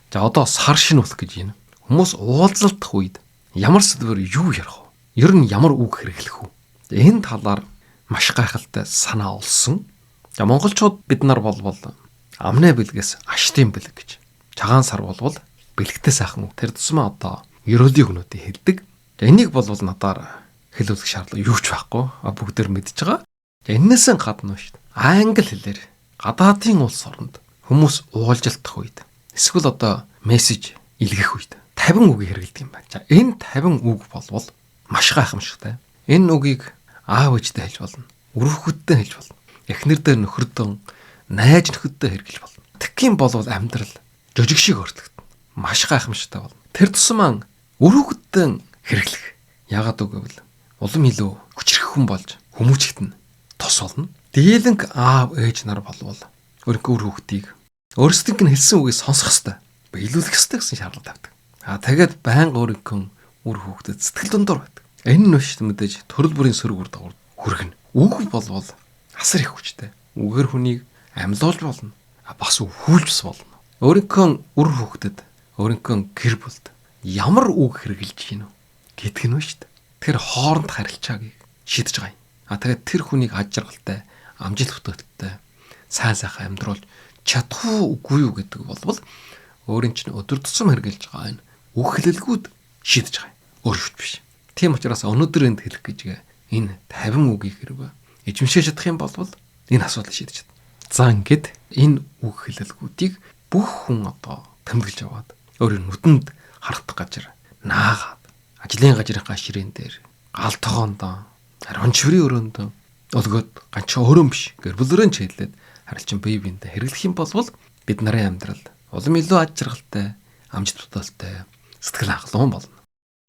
За одоо сар шинэ болох гэж байна. Хүмүүс уулзалтах үед ямар сэдвээр юу ярих вэ? Ер нь ямар үг хэрэглэх вэ? Энэ талаар маш гайхалтай санаа олсон. За монголчууд бид нар болвол амны бэлгээс аштын бэлэг гэж. Цагаан сар болвол бэлэгтэй сайхан үг. Тэр тусмаа одоо ерөөлийн хүнүүдийг хэлдэг. За энийг болвол надаар хэлүүлэх шаардлага юу ч байхгүй. Бүгдээр мэдж байгаа. За энээсээ гадна шүү дээ. Англи хэлээр гадаадын улс оронд хүмүүс уулзалтах үед эсвэл одоо мессеж илгэх үед 50 үгийг хэрэглэдэг юм байна. За энэ 50 үг болвол маш гайхамшигтай. Энэ үгийг аав ээжтэй хэлж болно. Үр хүүхэдтэй хэлж болно. Эхнэр дээр нөхөрдөө, найз нөхөдтэй хэрэглэж болно. Тэгхийн болвол амьдрал жижиг шиг өөрчлөгдөн. Маш гайхамшигтай болно. Тэр тусмаа үр хүүхэдтэй хэрэглэх. Яагаад үгүй вэ? Улам илүү хүчрэх хүн болж хүмүүжигдэн тос болно. Дийлэнх аав ээж нар болвол өөрийнхөө үр хүүхдийг өөрсдийнх нь хэлсэн үгийг сонсох ёстой. Биелүүлэх ёстой гэсэн шаардлага тавьдаг. Тэгээд байнга өөрийнхөө үр хүүхдэд сэтгэл дундуур байдаг. Энэ нь биш мэдээж төрөл бүрийн сөрөг үр дагавар хүргэнэ. Үг болвол асар их хүчтэй. Үгээр хүнийг амьлуулж болно. Бас өвхүүлж болно. Өөрийнхөө үр хүүхдэд, өөрийнхөө гэр бүлд ямар үг хэрэгжилж гинэ гэдг нь шүү дээ. Тэр хооронд харилцааг шийдэж байгаа юм. Тэгээд тэр хүнийг аж аргалтай, амжилт хөтөлбөртэй сайн сайхан амьдруулж чадах үгүй юу гэдэг болвол өөрийн чинь өдөр тутам хэрэгжилж байгаа энэ үг хэлэлгүүд шийдэж байгаа юм. Өөр шүт биш. Тийм учраас өнөөдөр энд хэлэх гэж энэ 50 үгийг хэрэг эзэмшиж чадах юм болвол энэ асуудлыг шийдэж чадна. За ингээд энэ үг хэлэлгүүдийг бүх хүн одоо тэмдэглэж аваад өөрийн нүдэнд харагдах газар наагаад ажлын газрынхаа ширээн дээр гал тогоондоо ариун чиврийн өрөөндөө олгоод ганцхан өөрөө биш гэр бүлэрэн чийлээд харилцан бие биендээ хэрэглэх юм болвол бид нарын амьдрал улам илүү аж аргалтай, амжилт туталтай, сэтгэл хангалуун болно.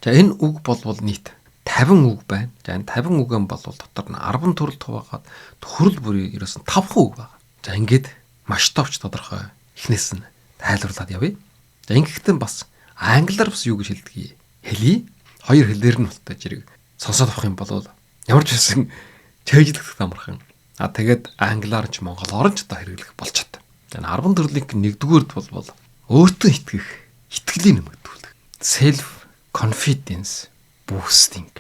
За энэ үг болвол нийт 50 үг байна. За энэ 50 үгэн болвол дотор нь 10 төрөл хуваагаад төрөл бүрийн ерөөсөн 5 үг байна. За ингээд маш товч тодорхой эхнээс нь тайлбарлаад явъя. За ингэхдээ бас англиар бас юу гэж хэлдгийг хэлье. Хоёр хэлээр нь болтой зэрэг сонсоод авах юм бол ямар ч байсан чэйжлэх амархан. Тэгээд англиар ч монголоор ч одоо хэрэглэх болж чадсан. За 10 төрлийн 1-р болвол өөртөө итгэх, итгэлийн нэмэгдүүлэх. Self confidence boosting.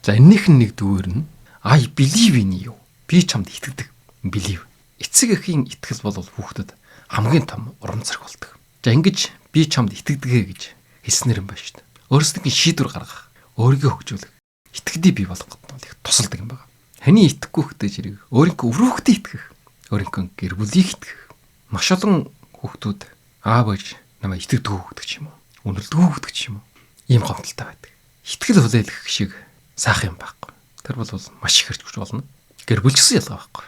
За энэнийх нь 1-р нь I believe in you. Би чамд итгэдэг. Believe. Эцэг эхийн итгэл бол хүүхдэд хамгийн том урам зориг болдог. За ингэж би чамд итгэдэг гэж хэлснээр юм байна шүү дээ. Өөрсдийн шийдвэр гаргах, өөрийгөө хөгжүүлэх, итгэдэг бий болгох гэдэг их тусалдаг юм байна. Хани итгэхгүй хөтэй зэрэг өөрийнхөө үр хүүхдэд итгэх, өөрийнхөө гэр бүлийг итгэх. Маш олон хүүхдүүд аав ээж намайг итгэдэг хүүхдэг ч юм уу, үнэлдэг хүүхдэг ч юм уу. Ийм гомдолтой байдаг. Итгэл хүлээлгэх шиг сайхан юм байхгүй. Тэр бол маш их хэрэг болно. Гэр бүл ч гэсэн ялгаа байхгүй.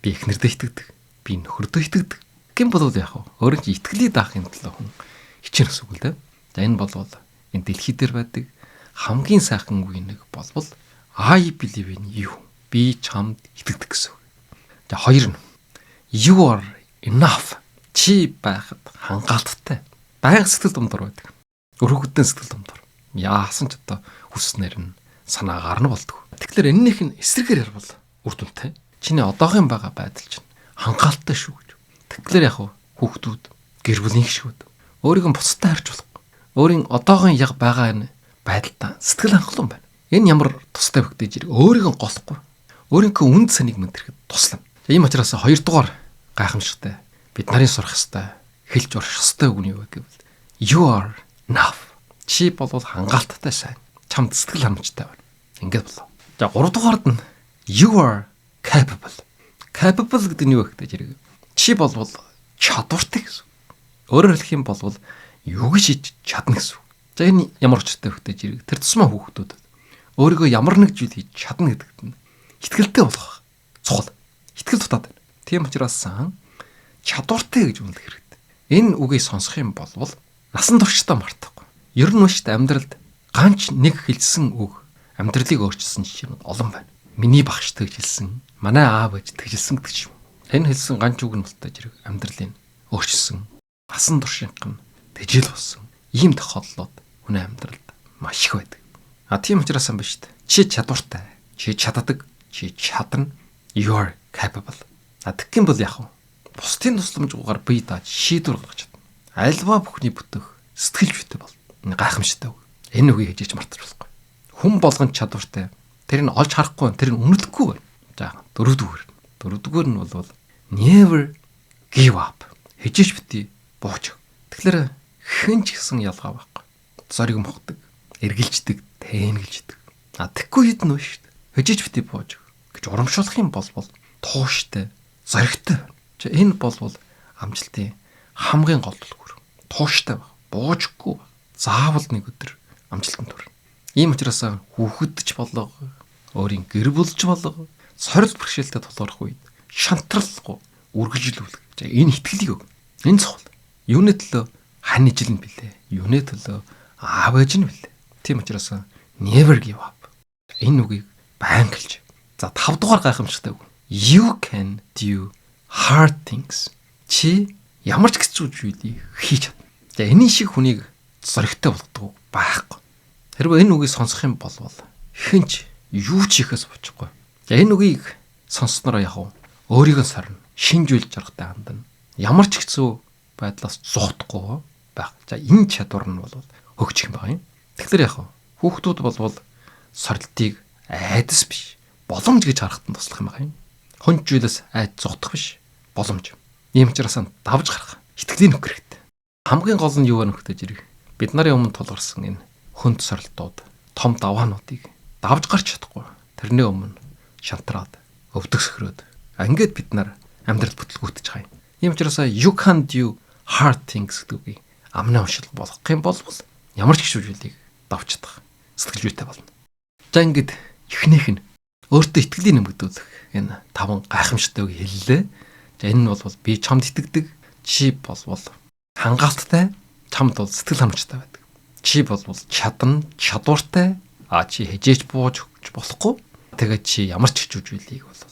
Би эхнэрдээ итгэдэг, би нөхөрдөө итгэдэг. Гэм бол яг өөрөө чи итгэлийг даахын төлөө хүн хичээн гэсэн үг л дээ. За энэ бол энэ дэлхий дээр байдаг хамгийн сайхан үг нэг болвол I believe in you. Би чамд итгэдэг гэсэн үг. За хоёр нь you are enough. Чи байхад хангалттай. Байнга сэтгэл дундуур байдаг. Өрхөгдөн сэтгэл дундуур. Яасан ч одоо хүснээр нь санаагаар нь болдог. Тэгэхээр энэнийх нь эсрэгээр ярвал үр дүнтэй. Чиний одоогийн байгаа байдал чинь хангалттай шүү гэж. Тэгэхээр яг хүүхдүүд гэр бүлийн гишүүд өөрийг нь бусдад харж болохгүй. Өөрийн одоогийн яг байгаа энэ байдалтай сэтгэл хангалуун байна. Энэ ямар тустай хөвгтэй зэрэг өөрийг нь голохгүй. Өөрийнхөө үнд санийг мэдрэхэд туслана. Ийм учраас 2-р гайхамшигтай бид нарын сурах ёстой, хэлж урах ёстой үг нь юу вэ гэвэл you are enough. Чи болвол хангалттай сайн. Чамд сэтгэл хангамжтай байна. Ингээд болов. За 3-р нь you are capable. Capable гэдэг нь юу вэ гэдэг зэрэг чи болвол чадвартай гэсэн. Өөрөөр хэлэх юм бол юу гэж хийж чадна гэсэн. За энэ ямар учиртай хөвгтэй зэрэг тэр тусмаа хүүхдүүд өөрийгөө ямар нэг зүйл хийж чадна гэдэгт нь итгэлтэй болох цогл. Итгэл дутаад байна. Тийм учраас чадвартай гэж үнэлэх хэрэгтэй. Энэ үгийг сонсох юм бол насан туршдаа мартахгүй. Ер нь шүү дээ амьдралд ганц нэг хэлсэн үг амьдралыг өөрчилсөн жишээ нь олон байна. Миний багш тэгж хэлсэн, манай аав ээж тэгж хэлсэн гэдэг юм. Энэ хэлсэн ганц үг нь болтой зэрэг амьдралыг өөрчилсөн. Насан туршийнх нь тэжээл болсон. Ийм тохиолдлууд хүний амьдралд маш их байдаг. Тийм учраас юм ба шүү дээ. Чи чадвартай, чи чаддаг, чи чадна. You are capable. Тэгэх юм бол яг бусдын тусламжгүйгээр бие дааж шийдвэр гаргаж чадна. Альва бүхний бүтэх сэтгэлж битэй бол. Гайхамшигтай үг. Энэ үгийг хэж мартаж болохгүй. Хүн болгон чадвартай. Тэр нь олж харахгүй, тэр нь үнэлэхгүй байна. За дөрөвдүгээр нь бол never give up. Хэж битий бууж. Тэгэхээр хэн ч гэсэн ялгаа байхгүй. Зориг мохдог, эргэлждэг, тээнгэлждэг. Тэггүй хэд нөө шүү дээ. Хэж битий бууж гэж урамшуулах юм бол тууштай, зоригтой. Энэ бол амжилтын хамгийн гол дүлгүүр. Тууштай баг, буужгүй баг. Заавал нэг өдөр амжилтанд хүрнэ. Ийм учраас хүүхэдч болго, өөрийн гэр бүлж болго, сорил бэрхшээлтэй тулгарх үед шантралгүй үргэлжлүүлэх. Энэ итгэлийг өг. Энэ цогт. Юуны төлөө хань ижил нь билээ. Юуны төлөө аав ээж нь билээ. Тийм учраас never give up. Энэ үгийг баян хэлж. За 5 дугаар гайхамшигтай үг. You can do hard things. Чи ямар ч хэцүү зүйлийг хийж чадна. За энэ шиг хүнийг зоригтой болгодог байхгүй. Хэрвээ энэ үгийг сонсох юм бол хинч юу ч ихээс бочихгүй. За энэ үгийг сонсснороо яг өөрийгөө сарна, шинжүүлж жаргатай хандна. Ямар ч хэцүү байдлаас зухдахгүй байх. За энэ чадвар нь бол хөгжих юм байна. Тэгэхээр яг хүүхдүүд бол сорилтыг айдас биш, боломж гэж харахад нь туслах юм байна. Хонжүүлээс айд зухдах биш, боломж. Ийм учраас давж гарах, итгэлийн нөх хэрэгтэй. Хамгийн гол нь юу вэ нөхдөж ирэх? Бид нарын өмнө тулгарсан энэ хөнд сорилтууд, том даваануудыг давж гарч чадахгүй. Тэрний өмнө шантраад, өвдөгсгөрөөд ингээд бид нар амьдрал бүтлгүүтэж хай. Ийм учраас you can do hard things гэдгийг амны уншил болгох юм бол ямар ч гişүүжүүлийг давж чадах сэтгэл зүйтэй болно. За ингээд эхнийх нь өөртөө итгэлийн нэмэгдүүлэх энэ 5 гайхамшигтай үг хэллээ. За энэ нь бол би чамд итгэдэг, чи бол хангаалттай, чамд бол сэтгэл ханамжтай байдаг. Чи бол чадна, чадвартай, чи хежээж бууж өгч болохгүй. Тэгээд чи ямар ч хичүүжүүлийг бол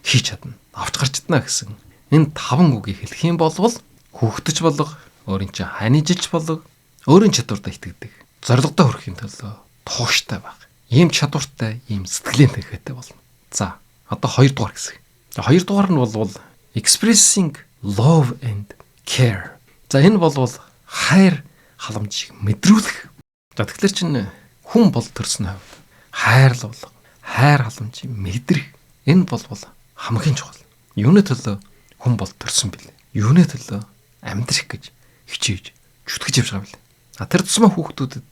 хийж чадна, авч гарч чадна гэсэн энэ 5 үгийг хэлэх юм бол хүүхдэж болго, өөрийн чинь ханижилж болго, өөрийн чадвартай итгэдэг, зорилгодоо хүрэхин төлөө тууштай байх. Ийм чадвартай, ийм сэтгэлийн тэнхээтэй болно. За, одоо 2 дугаар хэсэг. За 2 дугаар нь бол expressing love and care. За энэ бол хайр халамжийг мэдрүүлэх. За тэгэхээр чинь хүн бол төрсөн хувьд хайрлал, хайр халамжийг мэдрэх. Энэ бол хамгийн чухал. Юуны төлөө хүн бол төрсөн бэлээ. Юуны төлөө амьдрах гэж хичээж, зүтгэж явж байгаа бэлээ. Тэр тусмаа хүүхдүүдэд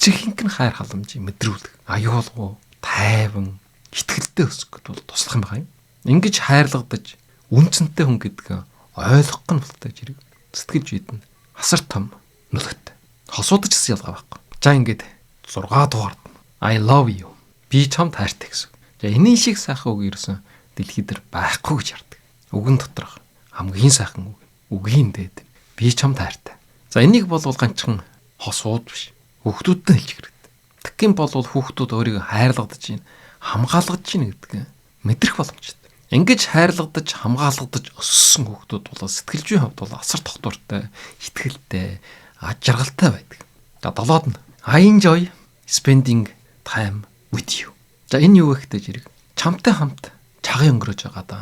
чихэнхэн хайр халамжийг мэдрүүлэх. Аюулгүй, тайван, итгэлтэй өсгөх гэдэл туслах юм байна. Ингэж хайрлагдаж үнцэнтэй хүн гэдэг ойлгох нь болтой зэрэг сэтгэлж үйдэн асар том нөлөөтэй. Хосуудаж гэсэн ялгаа байхгүй. За ингээд 6 дугаар I love you. Би чамд хайртай гэсэн. За энэний шиг сайхан үг ерөөсөн дэлхий дээр байхгүй гэж ярьдаг. Үгэн доторх хамгийн сайхан үг. Үгийн дээд би чамд хайртай. За энийг бол ганцхан хосууд биш. Хүүхдүүдэд хэлж хэрэгтэй. Тэгхийн бол хүүхдүүд өөрийгөө хайрлагдаж байна, хамгаалгаж байна гэдэг мэдрэх боломжтой. Ингэж хайрлагдаж, хамгаалгадаж өссөн хүүхдүүд бол сэтгэлжийн хувьд бол асар тогтвортой, итгэлтэй, аж жаргалтай байдаг. За 7-д нь I enjoy spending time with you. За энэ юу гэхтэй зэрэг чамтай хамт цагаан өнгөрөөж байгаа да.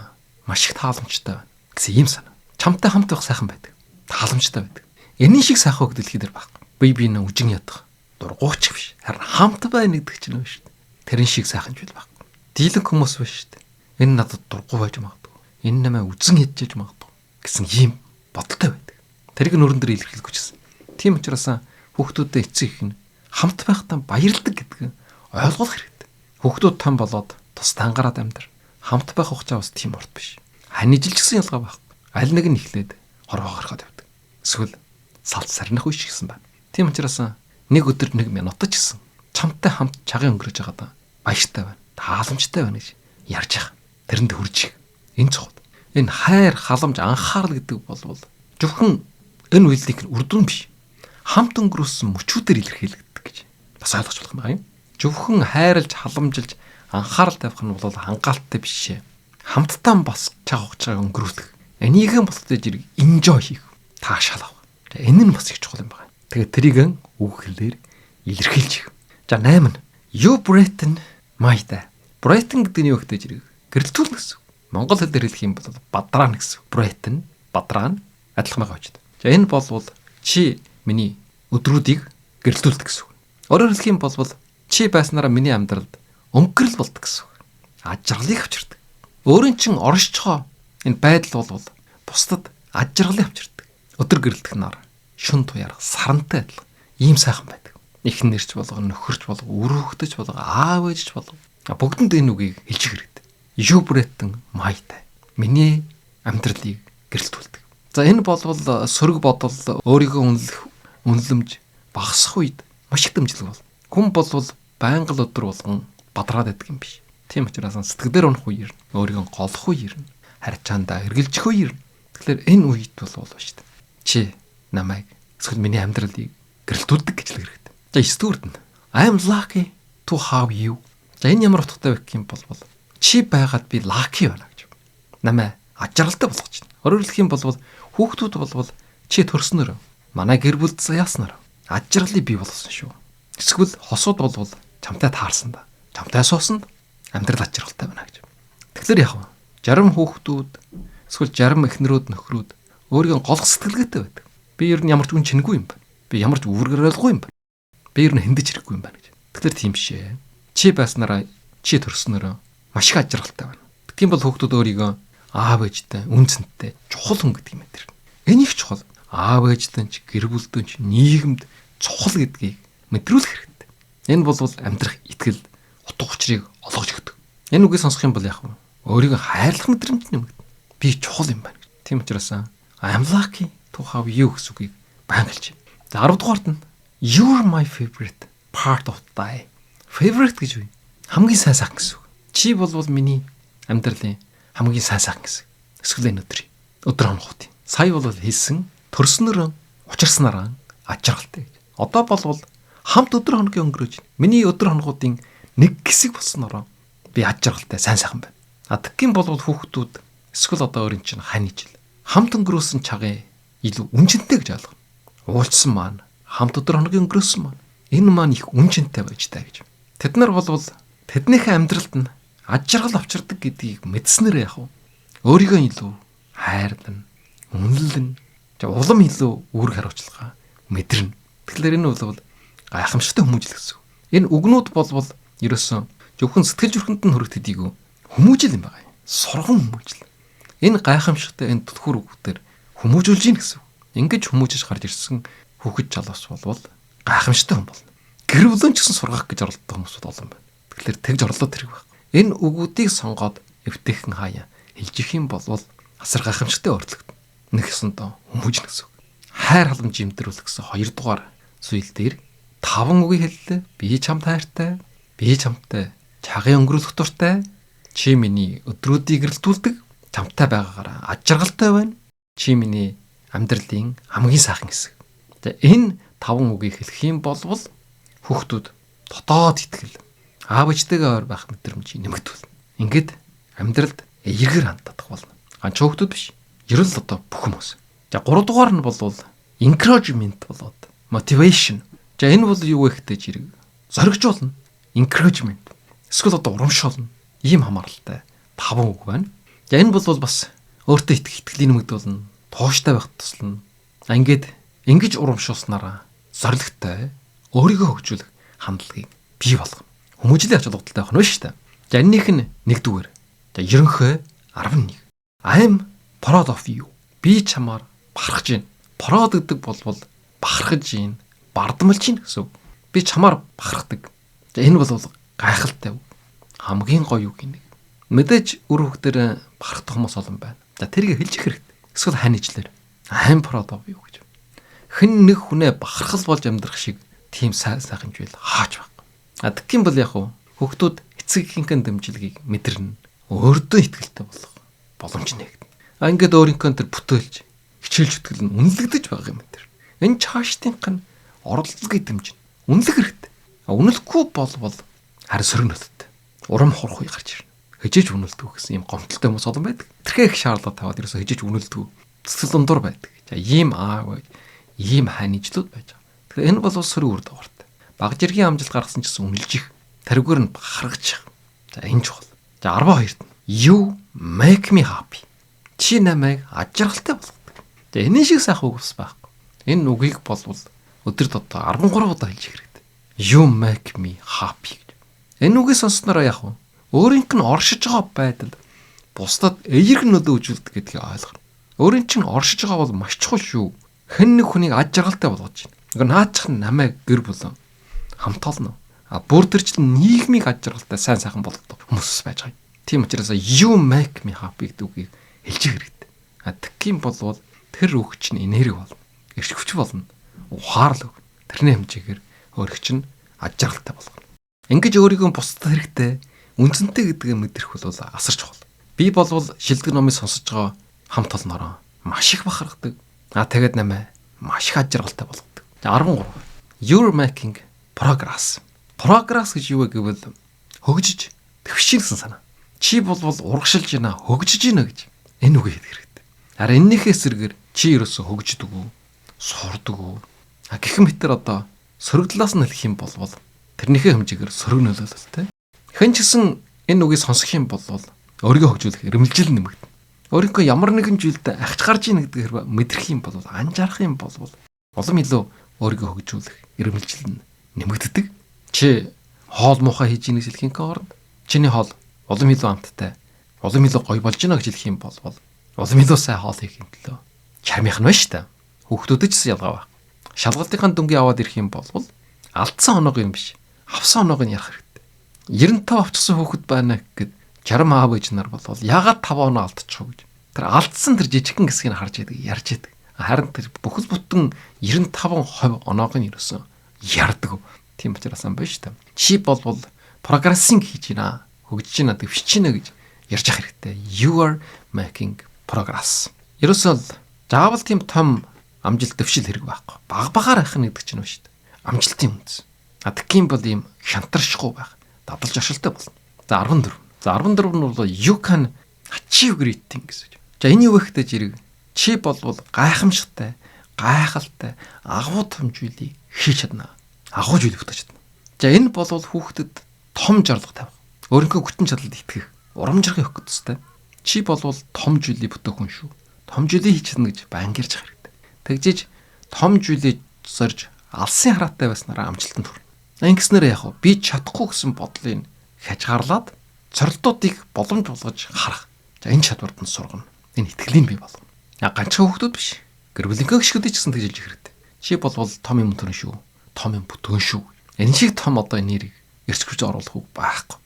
Маш их тааламжтай байна гэсэн ийм санаа. Чамтай хамт байх сайхан байдаг. Тааламжтай байдаг. Энийн шиг сайхан үг дэлхий дээр байхгүй. Би нэ үжин ядах. Дургууч биш. Харин хамт байна гэдэг чинь үү шүү дээ. Тэрэн шиг сайхан зүйл байхгүй. Дийлэн хүмүүс биш шүү дээ. Энэ надад дургуй байж магадгүй. Энэ намайг үзэн хэдэж магадгүй гэсэн ийм бодолтой байдаг. Тэрийг нүрэн дээр илэрхийлэх гэсэн. Тийм учраас хүүхдүүдэд эцэг их нь хамт байхдаа баярладаг гэдгийг ойлгох хэрэгтэй. Хүүхдүүд том болоод тусдаа ангараад амьдр. Хамт байх хугацаа бас тийм урт биш. Ханижилж гисэн ялгаа байхгүй. Аль нэг нь ихлээд хорвоо гарахад явдаг. Эсвэл салт сарних үе ч гэсэн байна. Тийм учраас нэг өдөр 1 минутч гэсэн чамтай хамт цагаан өнгөрөөж байгаад баяртай байна. Тааламжтай байна гэж ярьж байгаа. Тэрэнд хүрж их. Энэ цогт. Энэ хайр, халамж, анхаарал гэдэг бол зөвхөн энэ үйлдэлийг үрдүн биш. Хамт өнгөрөөсөн мөчүүдээр илэрхийлэгддэг гэж бас ойлгож болох юм байна. Зөвхөн хайрлж, халамжилж, анхаарал тавих нь бол хангалттай биш. Хамтдаа бас цаг хугацаа өнгөрүүлэх. Энийхэн болтой зэрэг enjoy хийх, таашаал авах. Энэ нь бас их чухал юм байна. Тэгээд тэрийг үг хэлээр илэрхийлж их. За 8 нь you brighten my day. Brighten гэдэг нь юу гэхтэй зэрэг гэрэлтүүлнэ гэсэн. Монгол хэлээр хэлэх юм бол бадраана гэсэн. Brighten, бадраана адилхан байгаа учраас. За энэ бол чи миний өдрүүдийг гэрэлтүүлдэг гэсэн үг. Өөрөөр хэлэх юм бол чи байснараа миний амьдралд өнгөрөл болдог гэсэн үг. Ажралыг авчирдаг. Өөрийн чин оршичгоо энэ байдал бол бусдад ажралыг авчирдаг. Өдөр гэрэлтэх нар шүн туяар сарантай адилхан ийм сайхан байдаг. Эхнэрч болго нөхөрч болго үр хөвгтөж болго аав ээжч болго бүгдэнд энэ үгийг хэлж хэрэгтэй. Юу бүрэтэн майтай. Миний амьдралыг гэрэлтүүлдэг. За энэ бол сөрөг бодол өөрийгөө үнэлэмж багасах үед маш их дэмжлэг бол. Хүн бол байнга л өдөр болгон бадраад байдаг юм биш. Тийм учраас сэтгэлээр унах үеэр өөрийгөө голох үеэр харьцаандаа эргэлжих үеэр тэгэхээр энэ үед бол шүү дээ. Чи намайг эсвэл миний амьдралыг гэрэлтүүлдэг гэж л хэрэгтэй. За 9-р нь I am lucky to have you. За энэ ямар утгатай вэ гэх юм бол чи байгаад би lucky байна гэж. Намайг ажралтай болгож байна. Өөрөөр хэлэх юм бол хүүхдүүд бол чи төрснөр манай гэр бүлд заяаснаар ажралыг бий болгосон шүү. Эсвэл хосууд бол чамтай таарсан да. Чамтай суусан амьдрал ажралтай байна гэж. Тэгэхээр яг 60 хүүхдүүд эсвэл 60 эхнэрүүд нөхрүүд өөрийгөө голох сэтгэлгээтэй байдаг. Би ер нь ямар ч үн чингүй юм байна. Би ямар ч үүргэрэлгүй юм байна. Би ер нь хиндэж хэрэггүй юм байна гэж. Тэгэхээр тийм шээ. Чи байснараа чи төрснөрөө маш их ажралтай байна. Тэгхийн бол хүүхдүүд өөрийгөө аав ээжтэй, үнцэнтэй, чухал хүн гэдэг юм дээр. Энэ их чухал. Аав ээжтэй ч, гэр бүлтэй ч, нийгэмд чухал гэдгийг мэдрүүлэх хэрэгтэй. Энэ бол амьдрах итгэл, утга учирыг олгож өгдөг. Энэ үгийг сонсох юм бол яг өөрийгөө хайрлах мэдрэмж нэмэгдэнэ. Би чухал юм байна. Тийм учраас I am lucky to have you гэсэн үгийг баян хэлж байна. За 10 дугаарт нь you're my favorite part of my favorite гэж үе. Хамгийн сайн сайхан гэсэн үг. Чи бол миний амьдралын хамгийн сайн сайхан гэсэн. Эсвэл энэ өдөр хоногт. Сая бол хэлсэн төрснөр учирснараа ажралтай гэж. Одоо бол хамт өдөр хоногийн өнгөрөөж миний өдөр хоногуудын нэг хэсэг болснороо би ажралтай сайн сайхан байна. Тэгхийн бол хүүхдүүд эсвэл одоо өөрийн чинь хань ижил хамт өнгөрөөсөн цагийн илүү үнцэнтэй гэж ойлгоно. Уулзсан маань хамт өдөр хоногийн өнгөрөөсөн маань энэ маань их үнцэнтэй байж таа гэж. Тэд нар бол тэднийхээ амьдралд нь ажрал авчирдаг гэдгийг мэдснээр яг өөрийгөө илүү хайрлан, үнэлэн, улам илүү үүрэг хариуцлага мэдэрнэ. Тэгэхээр энэ бол гайхамшигтай хүмүүжил гэсэн. Энэ үгнүүд бол ерөөсөн зөвхөн сэтгэл зүрхэнд нь хүрэх төдийгүй хүмүүжил юм байна. Сургам хүмүүжил. Энэ гайхамшигтай энэ түлхүүр үгтэр хүмүүжүүлж ийн гэсэн. Ингэж хүмүүжиж гарч ирсэн хүүхэд залуус бол гайхамшигтай хүн бол. Гэр бүлэн ч гэсэн сургах гэж оролддог хүмүүс олон байна. Тэгэхээр тэгж орлоод хэрэг байна. Энэ үгүүдийг сонгоод эвтэйхэн хаяа хэлж их юм бол асар гайхамшигтай өөрчлөгдөн. Нэг ёсондоо хүмүүжнэ гэсэн. Хайр халамж имдрүүлэх гэсэн 2 дугаар зүйл дээр 5 үгийг хэллээ. Би чамд хайртай. Би чамтай чагийн өнгөрүүлэх дуртай. Чи миний өдрүүдийг гэрэлтүүлдэг. Чамтай байгаагаараа ажралтай байна. Чи миний амьдралын хамгийн сайхан хэсэг. За энэ 5 үгийг хэлэх юм бол хүүхдүүд дотоод итгэл аав ээжтэйгээ ойр байх мэдрэмж нэмэгдүүлнэ. Ингээд амьдралд эергээр ханддаг болно. Ганц хүүхдүүд биш. Ерөн л одоо бүх хүмүүс. За 3 дугаар нь бол encouragement болоод motivation. За энэ бол юу вэ гэхтэй жирэг зоригжуулна. Encouragement. Эсвэл одоо урамшуулна. Ийм хамааралтай 5 үг байна. За энэ бол бас өөртөө итгэлийн нэмэгдүүлнэ. Тууштай байх туслана. Ингэж урамшуулснараа зоригтой өөрийгөө хөгжүүлэх хандлагыг бий болгоно. Хүмүүжлийн ач холбогдолтой байх нь шүү дээ. За энэнийх нь 1-р. За ерөнхий 11. I am proud of you. Би чамаар бахархаж байна. Proud гэдэг бол бахархаж байна, бардамлж байна гэсэн үг. Би чамаар бахархдаг. За энэ бол гайхалтай үг. Хамгийн гоё үг нэг. Мэдээж үр хөвгтөр бахархдах хүмүүс олон байна. За тэрийг хэлж их хэрэгтэй. Эсвэл хань ижлэр I am proud of you гэж. Хэн нэг хүнээ бахархал болж амьдрах шиг тийм сайхан зүйл хаач баг. Тэгхийн бол яг хүүхдүүд эцэгийнхээ дэмжлэгийг мэдэрнэ. Өөртөө итгэлтэй болох боломж нэгдэнэ. Ингээд өөрийнхөө тэр бүтээлж хичээлж үтгэл нь үнэлэгдэж байгаа юм тэр. Энэ чаашдынх нь орлогыг дэмжинэ. Үнэлэх хэрэгтэй. Үнэлэхгүй бол харин сөргөнөттэй. Урам хорхой гарч ирнэ. Хижээж үнэлдэг гэсэн юм гомдолтой хүмүүс олон байдаг. Тэрхээ их шаардлага таваад ерөөсө хижээж үнэлдэг. Цэцэл дундуур байдаг. За ийм аав, ийм ханижлууд байж байгаа. Тэгэхээр энэ бол сөрөг үр дагавартай. Баг жиргийн амжилт гаргасан ч гэсэн үнэлж их. Таригвэр нь бахархаж. За энэ чухал. За 12-т you make me happy. Чи намайг ажралтай болгодог. За энэ шиг сайхан үг бас байхгүй. Энэ үгийг бол өдөрт одоо 13 удаа хэлж хэрэгтэй. You make me happy. Энэ үгийг сонссноор яг уу өөрийнх нь оршиж байгаа байдал бусдад эерэг нөлөө үзүүлдэг гэдгийг ойлгоно. Өөрийн чинь оршиж байгаа бол маш чухал шүү. Хэн нэг хүнийг аж аргалтай болгож байна. Ингээ наачих нь намайг гэр бүл хамтаална. Бүр төрчл нийгмийг аж аргалтай сайн сайхан болгодог хүмүүс байж байгаа юм. Тийм учраас you make me happy гэдэг үгийг хэлж хэрэгтэй. Тэгхийн болвол тэр өгч нь энерги болно. Эрч хүч болно. Ухаарлаг. Тэрний хэмжээгээр өөрөгч нь аж аргалтай болгоно. Ингэж өөрийгөө бусдад хэрэгтэй, үнцэнтэй гэдгээ мэдрэх бол асар чухал. Би болвол шилдэг номыг сонсож байгаа хамт олноороо маш их бахархдаг. Тэгээд намайг маш их аж аргалтай болгодог. 13. You're making progress. Progress гэж юу вэ гэвэл хөгжиж, төвшилсэн санаа. Чи болвол урагшилж байна, хөгжиж байна гэж энэ үгийг хэлэх хэрэгтэй. Харин эннийхээ эсрэгээр чи ерөөсө хөгждөг үү, сурдаг үү? Гэх мэтэр одоо сөрөгдлөөс нь хэлэх юм болвол тэрнийхээ хэмжээгээр сөрөг нөлөөлөлтэй. Хэн ч гэсэн энэ үгийг сонсох юм бол өөрийгөө хөгжүүлэх эрмэлзэл нэмэгдэнэ. Өөрийнхөө ямар нэгэн зүйлд ахиж гарч ийн гэдгээр мэдрэх юм бол анжаарах юм бол улам илүү өөрийгөө хөгжүүлэх эрмэлзэл нь нэмэгддэг. Чи хоол муухай хийж ийн гэж хэлхийн оронд чиний хоол улам илүү амттай, улам илүү гоё болж гинэ гэж хэлэх юм бол улам илүү сайн хоол хийх юм төлөө чармийнх нь байна шүү дээ. Хүүхдүүдэд ч ялгаа байна. Шалгалтынхаа дүнгийн аваад ирэх юм бол алдсан оноог юм биш. Авсан оноог нь ярих хэрэгтэй. 95 авчихсан хүүхэд байна гэд 60 аав ээж нар бол ягаад 5 оноо алдчихв гэж. Тэр алдсан тэр жижигхэн хэсгийг харж яадаг, ярьж яадаг. Харин тэр бүхэл бүтэн 95% оноог нь ерөөсөн ярддаг. Тийм учраас ам байна шүү дээ. Чи болвол прогрессинг хийж байна. Хөгжиж байна, дэвшиж байна гэж ярьж ах хэрэгтэй. You are making progress. Ерөөсөө заавал тийм том амжилт дэвшил хэрэг байхгүй. Багаар байх нь гэдэг чинь шүү дээ. Амжилтын үндэс. Тэгхийн бол ийм шантаршгүй байх. Дадалж оршилтой болно. За 14. За 14 нь бол you can achieve great things гэж. За энэ юу вэ гэхтэй жирэг? Чи болвол гайхамшигтай, гайхалтай, агуу том зүйлийг хийж чадна. Агуу зүйл бүтэж чадна. За энэ болвол хүүхдэд том зорилго тавих. Өөрийнхөө хүчин чадалд итгэх, урамжрах өгөх гэдэг. Чи болвол том зүйлийг бүтээх хүн шүү. Том зүйлийг хийж чадна гэж баян гэрж хэрэгтэй. Тэгжиж том зүйлийг зорж алсын хараатай байснараа амжилтанд хүрнэ. Ингэснээр яг би чадахгүй гэсэн бодлыг хязгаарлаад цорилтуудыг боломж болгож харах. За энэ чадварт нь сургана. Энэ итгэлийн бий болгоно. Ганцхан хүүхдүүд биш. Гэр бүлийнхээ гишгүүдийг ч гэсэн тэгж хэлж хэрэгтэй. Чи болвол том юм төрн шүү. Том юм бүтэн шүү. Энэ шиг том одоо энергийг эрч хүч оруулах үг байхгүй.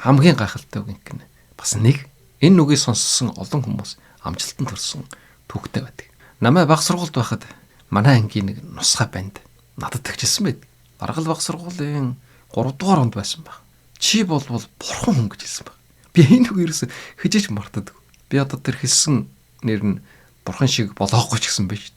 Хамгийн гайхалтай үг юм. Бас нэг энэ үгийг сонссон олон хүмүүс амжилтанд хүрсэн түүхтэй байдаг. Намайг баг сургуульд байхад манай ангийн нэг нусгай банд надад тагчилсан байдаг. Баргал баг сургуулийн 3 дугаар онд байсан баг. Чи болвол бурхан хүн гэж хэлсэн баг. Би энэ үг ерөөсө хижээж мартадаг. Би одоо тэр хэлсэн нэр нь бурхан шиг болоогүй ч гэсэн байж.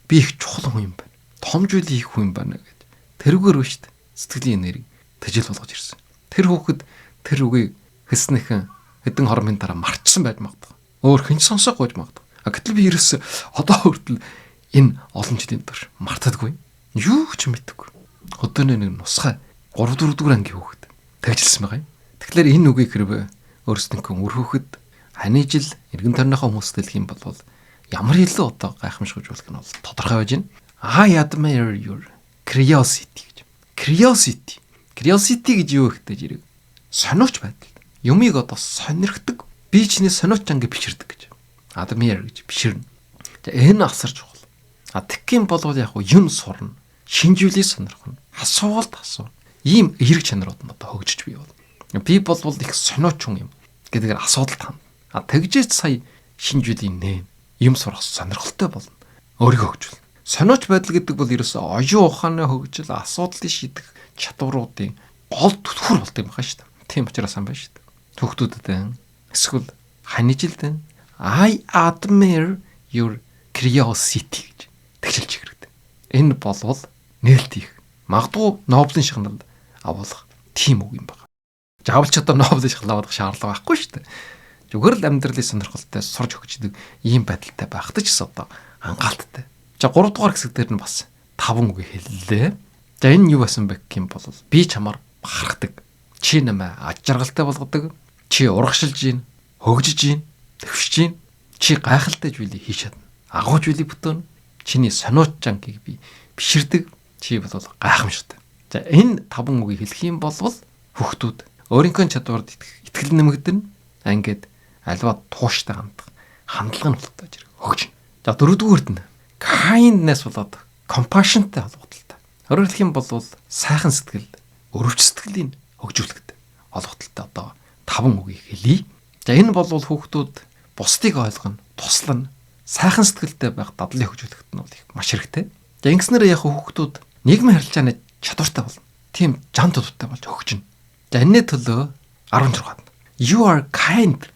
Би их чухал хүн юм байна. Том зүйл хийх хүн юм байна гэж. Тэрүүгээр биш үү? Сэтгэлийн нэрийг тэжил болгож ирсэн. Тэр хүүхэд тэр үгийг хэлснийхэн хэдэн хормын дараа марчсан байж магадгүй. Өөр хэн ч сонсоогүй байж магадгүй. Гэтэл би ерөөсө одоо хүртэл энэ олон жилийн турш мартадаггүй. Юу ч мэддэггүй. Өдөөний нэг нусгай 3 4 дугаар ангийн хүүхэд тэгжилсэн байгаа юм. Тэгэхээр энэ үгийг хэрвээ өөрснийхөө үр хүүхэд ханы жил эргэн тойрныхоо хүмүүстэй хэлэх юм бол ямар илүү одоо гайхамшигжүүлэх нь бол тодорхой байж байна. I admire your curiosity гэж. Curiosity гэж юу ихтэй жирэг? Сониуч байдал. Юмыг одоо сонирхдаг. Би чиний сониуч анги бичирдэг гэж. Admire гэж биширнэ. За энэ асар чухал. Тэгхийн болвол яг юм сурна. Шинжүүлээ сонирхно. Асуулт асуу. Ийм эерэг чанарууд нь одоо хөгжиж бий бол. Би болвол их сониуч хүн юм гэдгээр асуудал тань. Тэгжээч сая шинжүүлийн нэ юм сурах сонирхолтой болно. Өөрийгөө хөгжүүл. Сониуч байдал гэдэг бол ерөөсөө оюун ухааны хөгжил, асуудлыг шийдэх чадваруудын гол түлхүүр болт юм байна шүү дээ. Тийм учраас ам байна шүү дээ. Түүхтүүдэд эсвэл хань жилдэн I admire your curiosity гэж тэгшилж хэрэгтэй. Энэ болвол нээлт их. Магадгүй Нобелийн шагналд авуулах тийм үг юм байна. Жавлч одоо Нобелийн шагнал авах шаардлага байхгүй шүү дээ. Зүгээр л амьдралын сонирхолтой сурж хөгждөг ийм байдалтай байхдаг ч гэсэн одоо ангаалттай. За 3 дугаар хэсэг дээр нь бас 5 үг хэллээ. За энэ юу байсан бэ гэх юм бол би чамаар бахархдаг. Чи намайг аж аргалтай болгодог. Чи урагшилж гин, хөгжиж гин, төвшиж гин. Чи гайхалтай зүйлийг хийж чадна. Агуу зүйлийг бүтэн. Чиний сониуч жангийг би биширдэг. Чи бол гайхамшигтай. За энэ 5 үгийг хэлэх юм бол хүүхдүүд өөрийнхөө чадварт итгэл нэмэгдэнэ. Ингээд альва тууштай хандлага нь болтож хөгжинэ. За дөрөвдүгüүрд нь kindness болоод compassionтэй холбогдолтой. Өөрөөр хэлэх юм бол сайхан сэтгэл, өрөвч сэтгэлийн хөгжүүлэхтэй холбогдолтой одоо 5 үгийг хэлье. За энэ бол хүүхдүүд бусдыг ойлгоно, туслана, сайхан сэтгэлтэй байх дадлыг хөгжүүлэхэд нь бол их маш хэрэгтэй. За ингэснээр яг хүүхдүүд нийгмийн харилцааны чадвартай болно. Тийм жан дуттай болж хөгжинэ. За энэний төлөө 16-нд you are kind.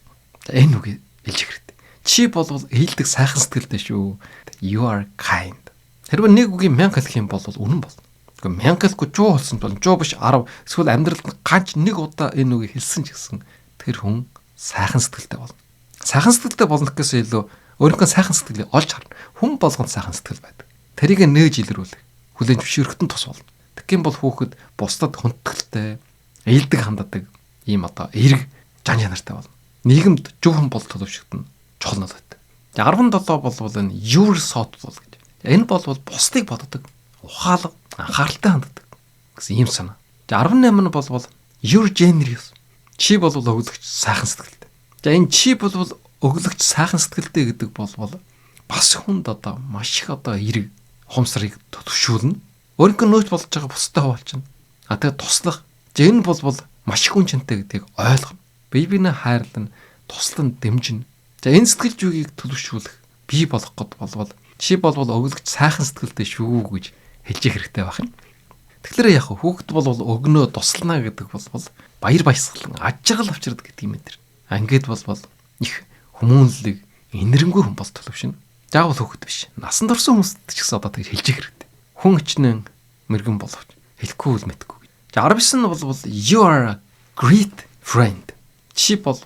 За энэ үгийг хэлж хэрэгтэй. Чи бол ээлдэг сайхан сэтгэлтэй шүү. You are kind. Хэрвээ нэг үгийг 1000 хэлэх юм бол үнэн болно. Гэхдээ 1000 хэлэхгүй 100 болсон бол 100 биш 10 эсвэл амьдралд ганц нэг удаа энэ үгийг хэлсэн ч гэсэн тэр хүн сайхан сэтгэлтэй болно. Сайхан сэтгэлтэй болно гэхээс илүү өөрийнхөө сайхан сэтгэлийг олж харна. Хүн болгонд сайхан сэтгэл байдаг. Тэрийг нээж илрүүлэх, хүлээн зөвшөөрөхтөн тус болно. Тэгэх юм бол хүүхэд бусдад хүндэтгэлтэй, ээлдэг ханддаг ийм одоо эерэг жан чанартай болно. Нийгэмд зөв хүн бол төлөвшөгдөн чухал нөлөөтэй. 17 бол энэ your thoughtful гэж. Энэ бол бусдыг боддог, ухаалаг, анхааралтай ханддаг гэсэн ийм санаа. 18 нь бол your generous. Чи бол өглөгч сайхан сэтгэлтэй. За энэ чи бол өглөгч сайхан сэтгэлтэй гэдэг бол бас хүнд одоо маш их одоо эерэг ухамсарыг төлөвшүүлнэ. Өөрийнхөө нөөц болж байгаа бусдад хуваалчна. Тэгээд туслах. За энэ бол маш их үнцэнтэй гэдгийг ойлгоно. Бие биенээ хайрлана, туслан дэмжинэ. За энэ сэтгэл зүйгийг төлөвшүүлэх, бий болгох гээд болвол чи бол өглөгч сайхан сэтгэлтэй шүү гэж хэлж хэрэгтэй байх юм. Тэгэхээр яг хүүхэд бол өгнөө туслана гэдэг бол баяр баясгалан аж аргал авчирдаг гэдэг юм энэ. Ингээд бол их хүмүүнлэг, энэрэнгүй хүн бол төлөвшнө. Заавал хүүхэд биш. Насанд орсон хүмүүст ч гэсэн одоо тэгж хэлж хэрэгтэй. Хүн ичнэн мэрэгэн боловч хэлэхгүй үл мэдгүй. За 19 нь бол you are a great friend. Чи бол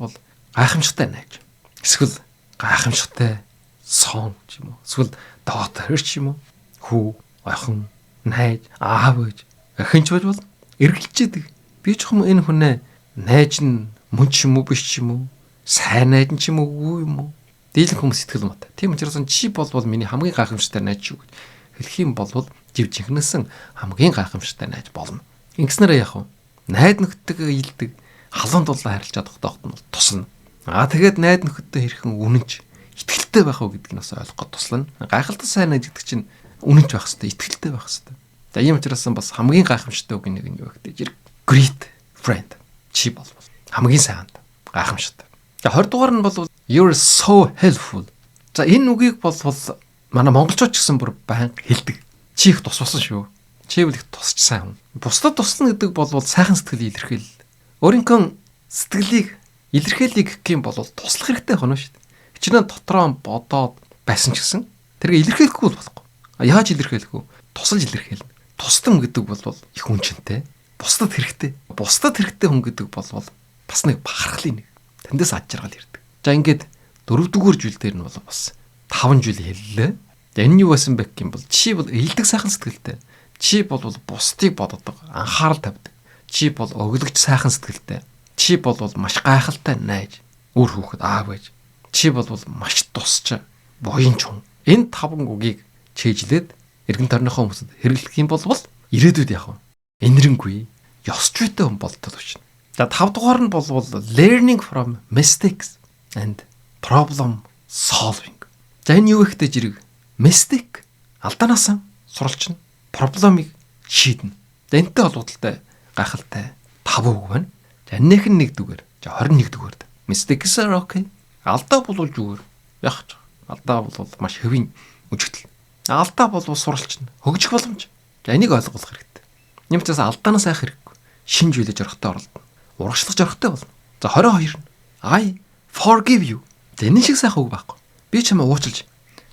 гайхамшигтай найз. Эсвэл гайхамшигтай сон ч юм уу. Эсвэл доотор ч юм уу. Хүү, охин, найз, аав ээж, охинч байж бол эргэлжээдэг. Би ч юм энэ хүнээ найз нь мөн ч юм уу биш ч юм уу. Сайн найз ч юм уу юм уу. Дийлэн хүмүүс сэтгэл мата. Тийм учраас чи бол миний хамгийн гайхамшигтай найз шүү гэж хэлэх юм бол жив жинхнэсэн хамгийн гайхамшигтай найз болно. Ингэснээр яах вэ? Найз нөхдөдөө илдэг, халуун дулаан харилж чадах доогт нь тусна. Тэгээд найз нөхдөдөө хэрхэн үнэнч итгэлтэй байх уу гэдгийг бас ойлгох гээд туслана. Гайхалтай сайн найз гэдэг чинь үнэнч байх хэрэгтэй, итгэлтэй байх хэрэгтэй. За ийм учраас бас хамгийн гайхамшигтай үг нэг нь юу гэхтэй great friend. Чи бол хамгийн сайн гайхамшигтай. За 20 дугаар нь бол you're so helpful. За энэ үгийг бол манай монголчууд ч гэсэн бүр байнга хэлдэг. Чи их тус басан шүү. Чи бол их тусч сайн хүн. Бусдад туслана гэдэг бол сайхан сэтгэл илэрхийл. Өөрийнхөө сэтгэлийг илэрхийлэх гэх юм бол туслах хэрэгтэй хоноо шүү дээ. Хичнээн дотроо бодоод байсан ч гэсэн тэрийг илэрхийлэхгүй болохгүй. Яаж илэрхийлэх вэ? Тусалж илэрхийлнэ. Тусдам гэдэг бол их үнцэнтэй. Бусдад хэрэгтэй. Бусдад хэрэгтэй хүн гэдэг бол бас нэг бахархлын нэг. Тэндээс аж аргал ирдэг. За ингээд 4-р жилдэр дээр нь бол бас 5 жил хэллээ. Энэ юу байсан бэ гэх юм бол чи бол ээлдэг сайхан сэтгэлтэй. Чи бол бусдыг боддог, анхаарал тавьдаг. Чи бол өглөгч сайхан сэтгэлтэй. Чи бол маш гайхалтай найз, үр хүүхэд аав ээж. Чи бол маш тусч, буянч хүн. Энэ 5 үгийг чийжлээд эргэн тойрныхоо хүмүүсд хэрэглэх юм бол ирээдүйд яах вэ? Энэрэнгүй, ёсч үйтэй хүн болтол өчнө. За 5 дугаар нь бол learning from mistakes and problem solving. За энэ юу ихтэй зэрэг mistake алдаанаас суралцна, проблемыг шийднэ. За энэтэй холбоотой гайхалтай 5 үг байна. За энэних нь 1-р. За 21-р. Mistakes are okay. Алдаа бол зүгээр. Яг ч алдаа бол маш хэвийн үжигдэл. Алдаа бол суралцна, хөгжих боломж. За энийг ойлгох хэрэгтэй. Нэмчээс алдаанаас айх хэрэггүй. Шинж үйлэж орохтой оролдоно. Урагшлах зоригтой болно. За 22 нь I forgive you. Энэ шиг сайхан үг байхгүй. Би чамаа уучлж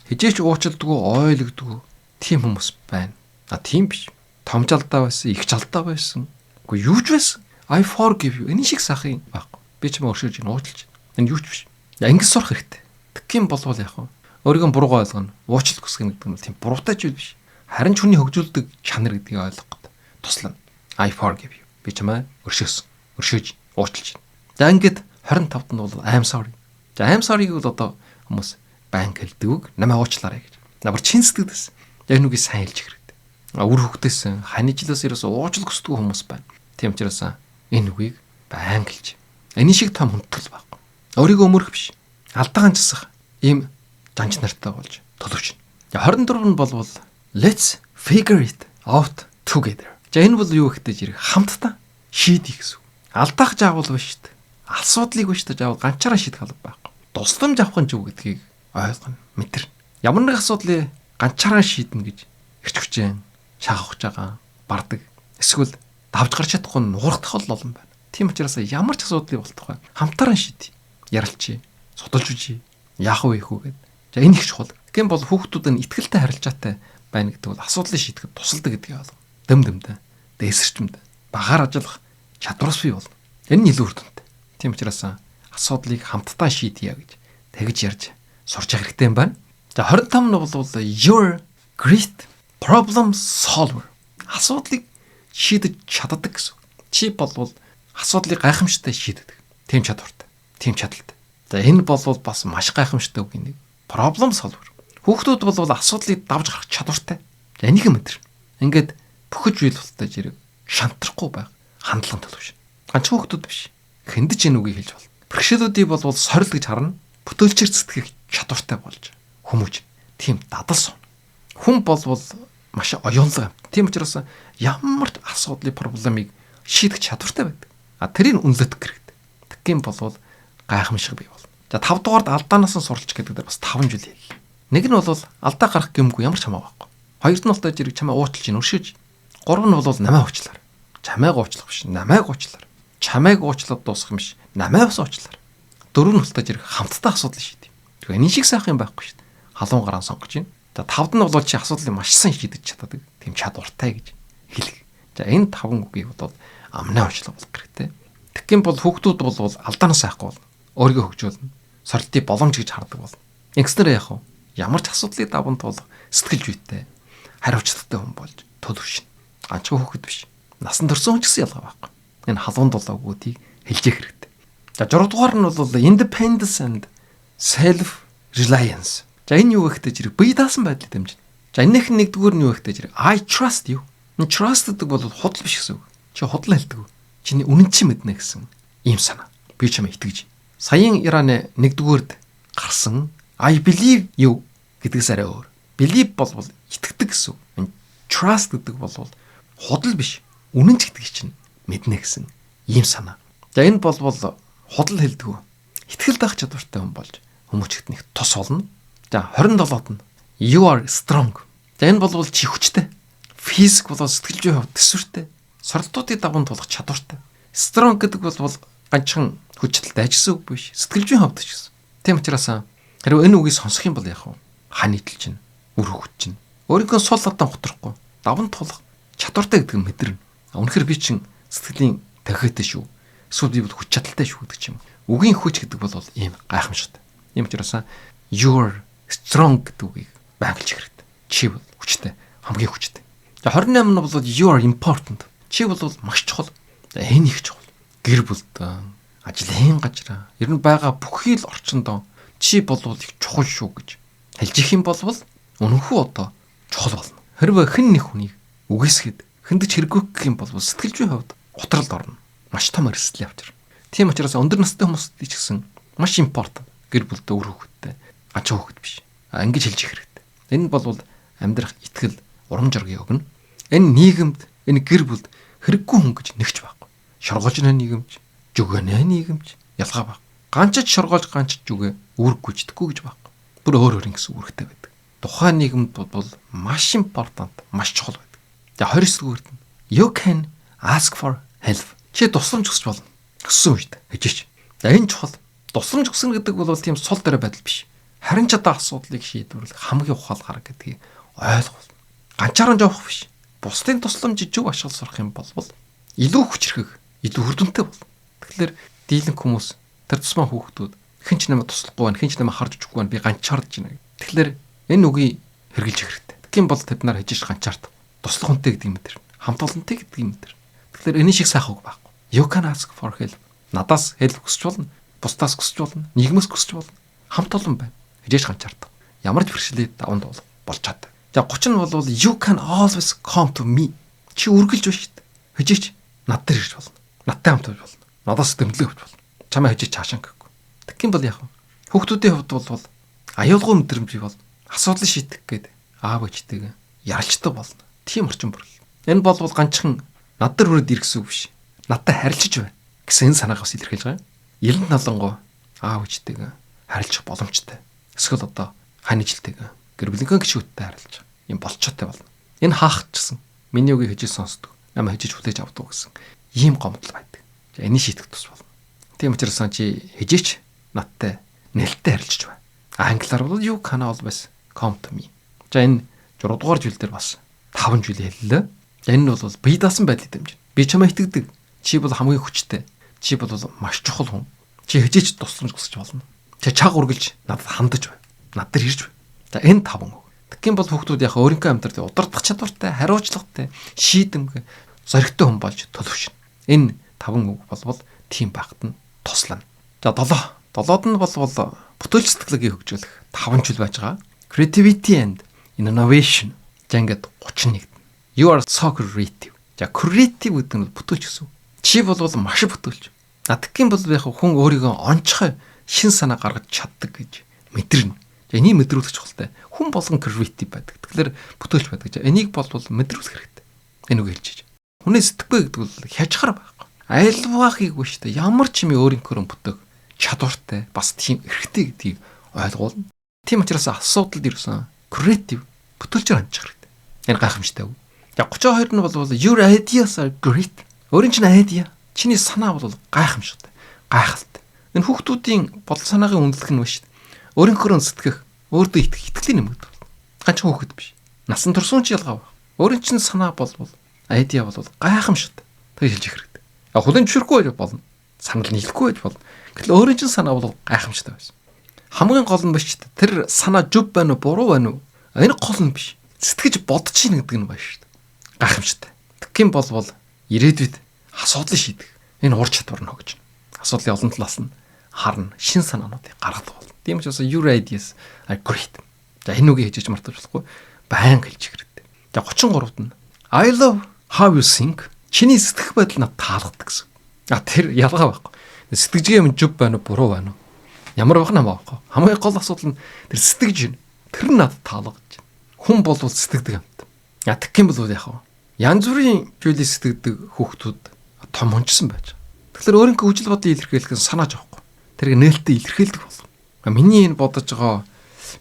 хижээч уучлдаггүй, ойлгодгүй тийм хүмүүс байна. Тийм биш. Том жалдаа байсан, их жалдаа байсан. Үгүй юу ч байсан. I forgive you. Энэ шиг сайхан байхгүй. Би чамаа өршөөж уучлж. Энэ юу ч биш. Ингэж сурах хэрэгтэй. Тэгхийн болвол яах вэ? Өөрийгөө буруугаа ойлгоно. Уучлалт хүсгэх гэдэг нь тийм буруутай ч биш. Харин ч хүний хөгжүүлдэг чанар гэдгийг ойлгох гэдэг. Туслана. I forgive you. Би чамаа өршөөж уучлж. За ингээд 25-нд нь бол I'm sorry. За I'm sorry-г бол одоо хүмүүс банк хэлдэг үг намайг уучлаарай гэж. Намар чин сэтгэлдээс яг нүгийг сайн хэлж хэрэгтэй. Үр хөвгтөөс ханичлаас ерөөсөө уучлах хүсдэг хүмүүс байна. Тийм учраас энэ үгийг байн гэлж. Энэ шиг том хүндэтгэл байхгүй. Өөрийгөө өмөрөх биш. Алдаа ганцсах ийм жанч нартай болж төлөвчнө. 24 нь болвол let's figure it out together. За энэ бол юу гэхтэй зэрэг хамтдаа шийдэх гэсэн. Алдаах заавал биш шүү дээ. Асуудлыг биш дээ заавал ганцаараа шийдэх алба байхгүй. Тусламж авах нь юу гэдгийг ойлгоно, мэдэрнэ. Ямар нэг асуудлыг ганцаараа шийднэ гэж эрч хүчээ шахах байгаа бардаг. Эсвэл давж гарч чадахгүй нуурдах олон байна. Тийм учраас ямар ч асуудлыг болтох бай. Хамтараа шийдье. Ярилцъя. Судалж үзье. Яах вэ хүү гэд. За энэ их чухал. Гэм бол хүүхдүүд нь ихтгэлтэй харилцаатай байна гэдэг бол асуудлыг шийдэхэд тусалдаг гэдгийг ойлгоо. Дөмдөө. Дээсэрчмд багаар ажиллах чадвараас бий болно. Энэ нь илүү үр дүнтэй. Тийм учраас асуудлыг хамтдаа шийдье гэж тэгж ярьж сурч явах хэрэгтэй юм байна. За 25 нь бол your great problem solver. Асуудлыг шийдэж чаддаг гэсэн. Чи болвол асуудлыг гайхамшигтай шийддэг. Тийм чадвартай. Тийм чадaltaй. За энэ болвол бас маш гайхамшигтай үг нэг. Problem solver. Хүүхдүүд болвол асуудлыг давж гарах чадвартай. За энийг мэдэр. Ингээд бүхэж үйл болтой зэрэг шантрахгүй байх. Хандлага төлөвш. Ганц хүүхдүүд биш. Хэндэж энэ үгийг хэлж болно. Бэрхшээлүүдийг болвол сорил гэж харна. Бүтээлчээр сэтгэх чадвартай болж хүмүүж. Тийм дадал сон. Хүн болвол маш оюунлаг юм. Тийм учраас ямар ч асуудлын проблемыг шийдэх чадвартай байдаг. Тэрийг үнэлэх хэрэгтэй. Тэгхийн болвол гайхамшиг бий болно. За 5 дугаард алдаанаас нь суралч гэдэг дээр бас 5 жил хэллээ. Нэг нь бол алдаа гарах гэмгүй ямар ч хамаа байхгүй. Хоёрт нь болтой зэрэг чамаа уучлж гин өршөөж. 3 нь бол намайг уучлаар. Чамайг уучлах биш. Намайг уучлаар. Чамайг уучлаад дуусгах юм биш. Намайг бас уучлаар. 4 нь болтой зэрэг хамтдаа асуудал шийдэв. Тэгээ энэ шиг сайхан юм байхгүй шүү дээ. Халуун гараан сонгож байна. За 5-д нь бол чи асуудлыг маш сайн шийдэж чаддаг. Тийм чадвартай гэж хэлэх. За энэ 5 үгийг бол амнаа уучлах болох хэрэгтэй. Тэгхийн бол хүүхдүүд бол алдаанаас айхгүй бол өөрийгөө хөгжүүлнэ. Сорилтыг боломж гэж хардаг бол. Ингэснээр яах вэ? Ямар ч асуудлыг даван туулах сэтгэл зүйтэй, хариуцлагатай хүн болж төлөвшнө. Ганцхан хүүхэд биш. Насан турш хүн ч гэсэн ялгаа байхгүй. Энэ халуун дулаагуудыг хэлжих хэрэгтэй. За 6 дугаар нь бол independence and self reliance. За энэ юу гэхтэй зэрэг бие даасан байдлыг дэмжинэ. За энэх нь нэгдүгээр нь юу гэхтэй зэрэг I trust you. Энэ trust гэдэг бол худал биш гэсэн үг. Чи худал хэлдэг. Чиний үнэн чи мэднэ гэсэн ийм санаа. Би чамайг итгэж. Саяын Ираны нэгдүгээрд гарсан I believe you гэдгээс арай өөр. Believe бол итгэдэг гэсэн. Энэ trust гэдэг бол худал биш. Үнэн ч итгэж чинь мэднэ гэсэн ийм санаа. За энэ бол худал хэлдэг. Итгэл даах чадвартай хүн болж хүмүүжихэд нэг тус болно. За 27-д нь you are strong. За энэ бол чи хүчтэй. Физик бол сэтгэл зүйн хувьд төсвөртэй. Сорилтуудыг даван тулах чадвартай. Strong гэдэг бол ганцхан хүч чадалтай ажил үг биш. Сэтгэл зүйн хувьд ч гэсэн. Тийм учраас хэрвээ энэ үгийг сонсох юм бол яах вэ? Ханийдл чинь, үр хөвгт чинь. Өөрийнхөө сул удаан готрахгүй даван тулах чадвартай гэдэг нь мэдэрнэ. Үнэхээр би чинь сэтгэлийн тахиатай шүү. Эсвэл би бол хүч чадалтай шүү гэдэг юм. Үгийн хүч гэдэг бол ийм гайхамшигтай. Ийм учраас you're strong гэдэг үгийг байгалж хэрэгтэй. Чи бол хүчтэй, хамгийн хүчтэй. За 28 нь бол you are important. Чи бол маш чухал. За энэ их чухал. Гэр бүлдээ, ажлын газар, ер нь байгаа бүхий л орчинд чи бол их чухал шүү гэж хэлж их юм бол үнэнхүү одоо чухал болно. Хэрвээ хэн нэг хүнийг үгүйсгэд хөндөж хэрэггүй гэх юм бол сэтгэл зүйн хувьд утралд орно. Маш том эрсдэл явж байна. Тийм учраас өндөр настай хүмүүст ч гэсэн маш important. Гэр бүлдээ үр хөвгттэй, ганцхан хөвгт биш. Ингэж хэлж их хэрэгтэй. Энэ бол амьдрах итгэл, урам зориг өгнө. Энэ нийгэмд, энэ гэр бүлд хэрэггүй хүн гэж нэгч байхгүй. Шоргоолжны нийгэмч, жүгэнэ нийгэмч ялгаа баг. Ганцч шоргоолж ганцч жүгэ үүрэг гүйцэтгэхгүй гэж байхгүй. Бүр өөр өөр ингэсэн үүрэгтэй байдаг. Тухайн нийгэмд бол маш important, маш чухал байдаг. За 29-р нь you can ask for help. Чи тусламж хүсч болно. Өссөн үед хэжээч. За энэ чухал. Тусламж хүснэ гэдэг бол тийм сул дорой байдал биш. Харин ч одоо асуудлыг шийдвэрлэх хамгийн ухаал гарга гэдгийг ойлгуул. Ганцаараа жоох биш. Бусдын тусламжийг зөв ашиглаж сурах юм бол илүү хүчрэх, илүү үр дүнтэй бол. Тэгэхээр дийлэнх хүмүүс тэр тусмаа хүүхдүүд хэн ч намайг туслахгүй байна, хэн ч намайг харж өгөхгүй байна, би ганцаардж байна. Тэгэхээр энэ үгийг хэрэгжилж хэрэгтэй. Тэгхийн бол тэд нар хажиж ганцаард туслах хүнтэй гэдэг юм дээр. Хамт олонтой гэдэг юм дээр. Тэгэхээр энэ шиг сайхан үг байхгүй. You can ask for help. Надаас help хүсч болно. Бусдаас хүсч болно. Нийгмээс хүсч болно. Хамт олон байна. Хажиж ганцаард. Ямар ч бэрхшээлээ даван туулах болж чаддаг. За 30 нь бол you can always come to me. Чи үргэлж байна шүү дээ. Хижээч над дээр ирж болно. Надтай хамт байж болно. Надаас дэмжлэг авч болно. Чамаа хижээч хаашаа гэхгүй. Тэгэх юм бол яах вэ? Хүүхдүүдийн хувьд бол аюулгүй мэдрэмж бол асуудлыг шийдэх гээд аав ээжтэйгээ ярилцдаг болно. Тийм орчин бүрэл. Энэ бол ганцхан над дээр хүрээд ирэх гэсэн үг биш. Надтай харилцаж байна гэсэн энэ санаагаа бас илэрхийлж байгаа юм. Илэн налангоо аав ээжтэйгээ харилцах боломжтой. Эсвэл одоо хань ижилтэйгээ гэр бүлийнхээ гишүүдтэй харилцах юм болцоотой болно. Энэ хаахчсан миний үгийг хижиж сонсдог. Намайг хижиж хүлээж авдаг гэсэн ийм гомдол байдаг. Энийг шийдэх тус болно. Тийм учраас чи хижээч надтай нэлттэй харилцаж байна. Англиар бол you can always come to me. За энэ 6 дугаар жилдэр дээр бас 5 жил хэллээ. Энэ нь бол бие даасан байдлыг дэмжинэ. Би чамайг итгэдэг. Чи бол хамгийн хүчтэй. Чи бол маш чухал хүн. Чи хижээч тусламж хүсэж болно. Чи чаг үргэлж надад хандаж бай. Над дээр ирж бай. За энэ 5 үг. Тэгхийн бол хүүхдүүд яг өөрийнхөө амьдралд удирдах чадвартай, хариуцлагатай, шийдэмгэй, зоригтой хүн болж төлөвшнө. Энэ 5 үг болбол тийм байхад нь туслана. За 7-д нь бол бүтээлч сэтгэлгээ хөгжүүлэх 5 жил байж байгаа. Creativity and innovation. За ингээд 31. You are so creative. За creative гэдэг нь бүтээлч гэсэн. Чи бол маш бүтээлч. Тэгхийн бол яг хүн өөрийгөө онцгой шин санаа гаргаж чаддаг гэж мэдэрнэ. За энийг мэдрүүлэх чухалтай. Хүн болгон creative байдаг. Тэгэхээр бүтээлч байдаг. За энийг бол мэдрүүлэх хэрэгтэй. Энэ үг хэлж байгаа. Хүний сэтгэвэ гэдэг бол хязгаар байхгүй. Альваа хийггүй шүү дээ. Ямар ч юм өөрийнхөө бүтээх чадвартай бас тийм эрхтэй гэдгийг ойлгуулна. Тийм учраас асуудалд ирсэн creative бүтээлчээр хандчих хэрэгтэй. Энэ гайхамшигтай үг. За 32 нь бол your ideas are great. Өөрийн чинь idea, чиний санаа бол гайхамшигтай, гайхалтай. Энэ хүүхдүүдийн бодол санаагийн үнэлэх нь биш. Өөрийнхөө сэтгэх, өөртөө итгэх итгэлийн нэмэгдэл. Ганцхан хүүхэд биш. Насан туршийн ч ялгаа байна. Өөрийн чинь санаа бол idea бол гайхамшигтай. Тэг хэлж хэрэгтэй. Хүлэн зөвшөөрөхгүй байж болно. Санал нийлэхгүй байж болно. Гэтэл өөрийн чинь санаа бол гайхамшигтай байсан. Хамгийн гол нь биш ч тэр санаа зөв байна уу, буруу байна уу? Энэ гол нь биш. Сэтгэж бодож ийн гэдэг нь байна шүү дээ. Гайхамшигтай. Тэгхийн бол ирээдүйд асуудлыг шийдэх энэ ур чадвар нь хөгжинэ. Асуудлын олон талаас нь харна, шин санаануудыг гаргадаг болно. Тийм учраас your ideas are great. За энэ үгийг хийж мартаж болохгүй. Баян хэлж хэрэгтэй. За 33-д нь I love how you think. Чиний сэтгэх байдал надад таалагддаг гэсэн. Тэр ялгаа байхгүй. Сэтгэжгээ юм зөв байна уу, буруу байна уу? Ямар байх нь хамаагүй. Хамгийн гол асуудал нь тэр сэтгэж байна. Тэр нь надад таалагдж байна. Хүн бол сэтгэдэг юмт. Тэгэх юм бол яах вэ? Янз бүрийн зүйлийг сэтгэдэг хүүхдүүд том хүнчсэн байж байгаа. Тэгэхээр өөрийнхөө хүчил бодлыг илэрхийлэх нь санааж авахгүй. Тэрийг нээлттэй илэрхийлдэг болно. Миний энэ бодож байгаа,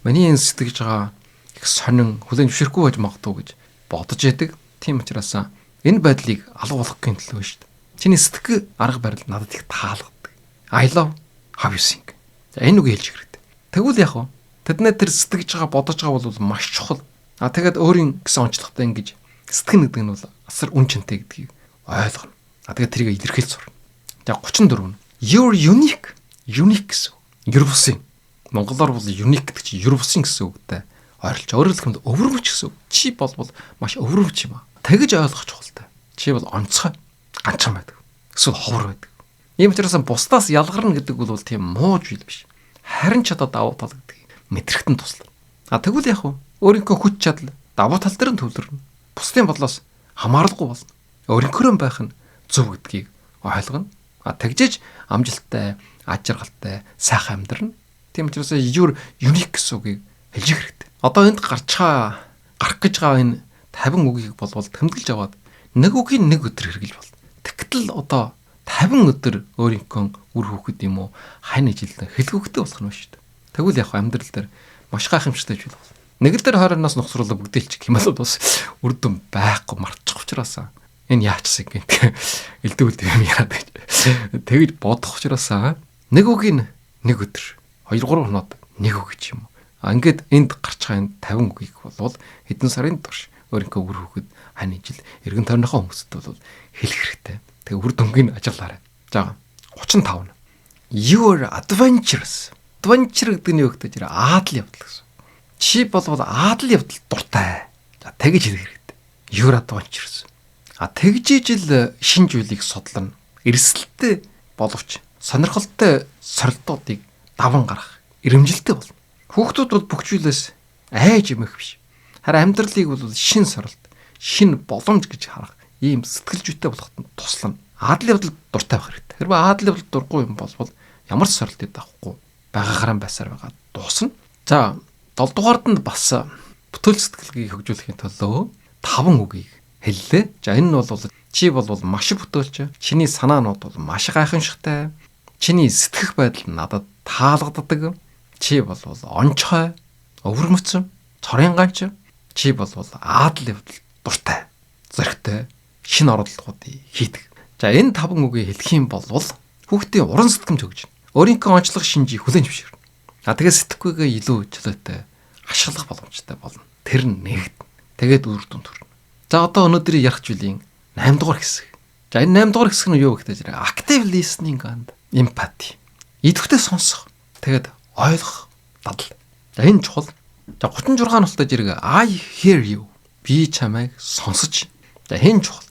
миний энэ сэтгэж байгаа их сонин хүлэн зөвшөөрөхгүй байж магадгүй гэж бодож яадаг. Тийм учраас энэ байдлыг алга болгохын төлөө шүү дээ. Чиний сэтгэх арга барил надад их таалагддаг. I love how you think. За энэ үг хэлж хэрэгтэй. Тэгвэл яах вэ? Тэднээ тэр сэтгэж байгаа, бодож байгаа бол маш чухал. Тэгээд өөрийн гэсэн онцлогтой ингэж сэтгэх гэдэг нь бол асар үн чантай гэдгийг ойлгоно. Тэгээд тэрийг илэрхийлж сурна. За 34. You're unique. Unique гэсэн. Ер бусын. Монголоор бол unique гэдэг чинь ер бусын гэсэн үгтэй ойрлож. Өөрөөр хэлбэл өвөрмөч гэсэн үг. Чи бол маш өвөрмөч юм аа. Тэгэж ойлгох чухалтай. Чи бол онцгой, ганцхан байдаг. Эсвэл ховор байдаг. Ийм учраас бусдаас ялгарна гэдэг бол тийм муу зүйл биш. Харин ч одоо давуу тал гэдгийг мэдрэхтэн туслана. Тэгвэл яах вэ? Өөрийнхөө хүч чадал давуу тал дээр нь төвлөрнө. Бусдын бодлоос хамааралгүй болно. Өөрийнхөө байх нь зөв гэдгийг ойлгоно. Тэгжээж амжилттай, ажиргалтай, сайхан амьдрна. Тийм учраас your unique гэсэн үгийг хэлж хэрэгтэй. Одоо энд гарах гэж байгаа энэ 50 үгийг болвол тэмдэглэж аваад нэг үгийг нэг өдөр хэрэглэж болно. Тэгтэл одоо 50 өдөр өөрийнхөө үр хөвгөд юм уу хань ижилдэн хэлгүүхтэй болох нь шүү дээ. Тэгвэл яг амьдрал дээр маш гайхамшигтай зүйл болно. Нэг л дээр хойроноос нухсруулаад бүгдээлчих юм бол бас үр дүн байхгүй мартчих учраас энэ яачсан гэнт элдвэлд юм яагаад тэгж бодох учраас нэг үгийг нэг өдөр 2-3 хоноод нэг үг гэж юм. Ингээд энд гарч байгаа энэ 50 үгийг болвол хэдэн сарын турш өөрийнхөө үр хөвгөд хань ижил эргэн тойрныхоо хүмүүст бол хэлэх хэрэгтэй. Тэгээ үр дүнгийн ажиглаарай. За 35. You are adventurous. Adventure гэдэг нь юу гэдэг чинь аадал явдал гэсэн. Чи бол аадал явдал дуртай. За тэгэж хэлэх хэрэгтэй. You are adventurous. Тэгж ижил шин зүйлийг судлана. Эрсдэлтэй боловч сонирхолтой сорилтуудыг даван гарах эрэмжилтэй болно. Хүүхдүүд бол бүх зүйлээс айж юмэх биш. Харин амьдралыг бол шин сорилт, шин боломж гэж харах ийм сэтгэлжүйтэй болоход нь туслана. Адлын явдал дуртай байх хэрэгтэй. Хэрвээ адлын явдал дургүй юм бол ямар ч сорилтыг авахгүй байгаагаараа байсаар байгаа дуусна. За 7 дугаард нь бас бүтээл сэтгэлгийг хөгжүүлэхийн төлөө 5 үгийг хэллээ. За энэ нь бол чи бол маш их бүтээлч, чиний санаанууд бол маш гайхамшигтай, чиний сэтгэх байдал надад таалагддаг, чи бол онцгой, өвөрмөцөн, цорын ганч, чи бол аадал явдал дуртай, зоригтой, шинэ оролдлогуудыг хийдэг. За энэ 5 үгийг хэлэх юм бол хүүхдийн уран сэтгэмж хөгжинэ. Өөрийнхөө онцлог шинжийг хүлээн зөвшөөрнө. Тэгээд сэтгэхүйгээ илүү чөлөөтэй ашиглах боломжтой болно. Тэр нь нэгдэнэ. Тэгээд үр дүн төрнө. За одоо өнөөдрийн ярих зүйлийн 8 дугаар хэсэг. За энэ 8 дугаар хэсэг нь юу гэхтэй зэрэг active listening and empathy. Идэвхтэй сонсох. Тэгээд ойлгох, дадал. За энэ чухал. За 36 настай зэрэг I hear you. Би чамайг сонсож. За энэ чухал.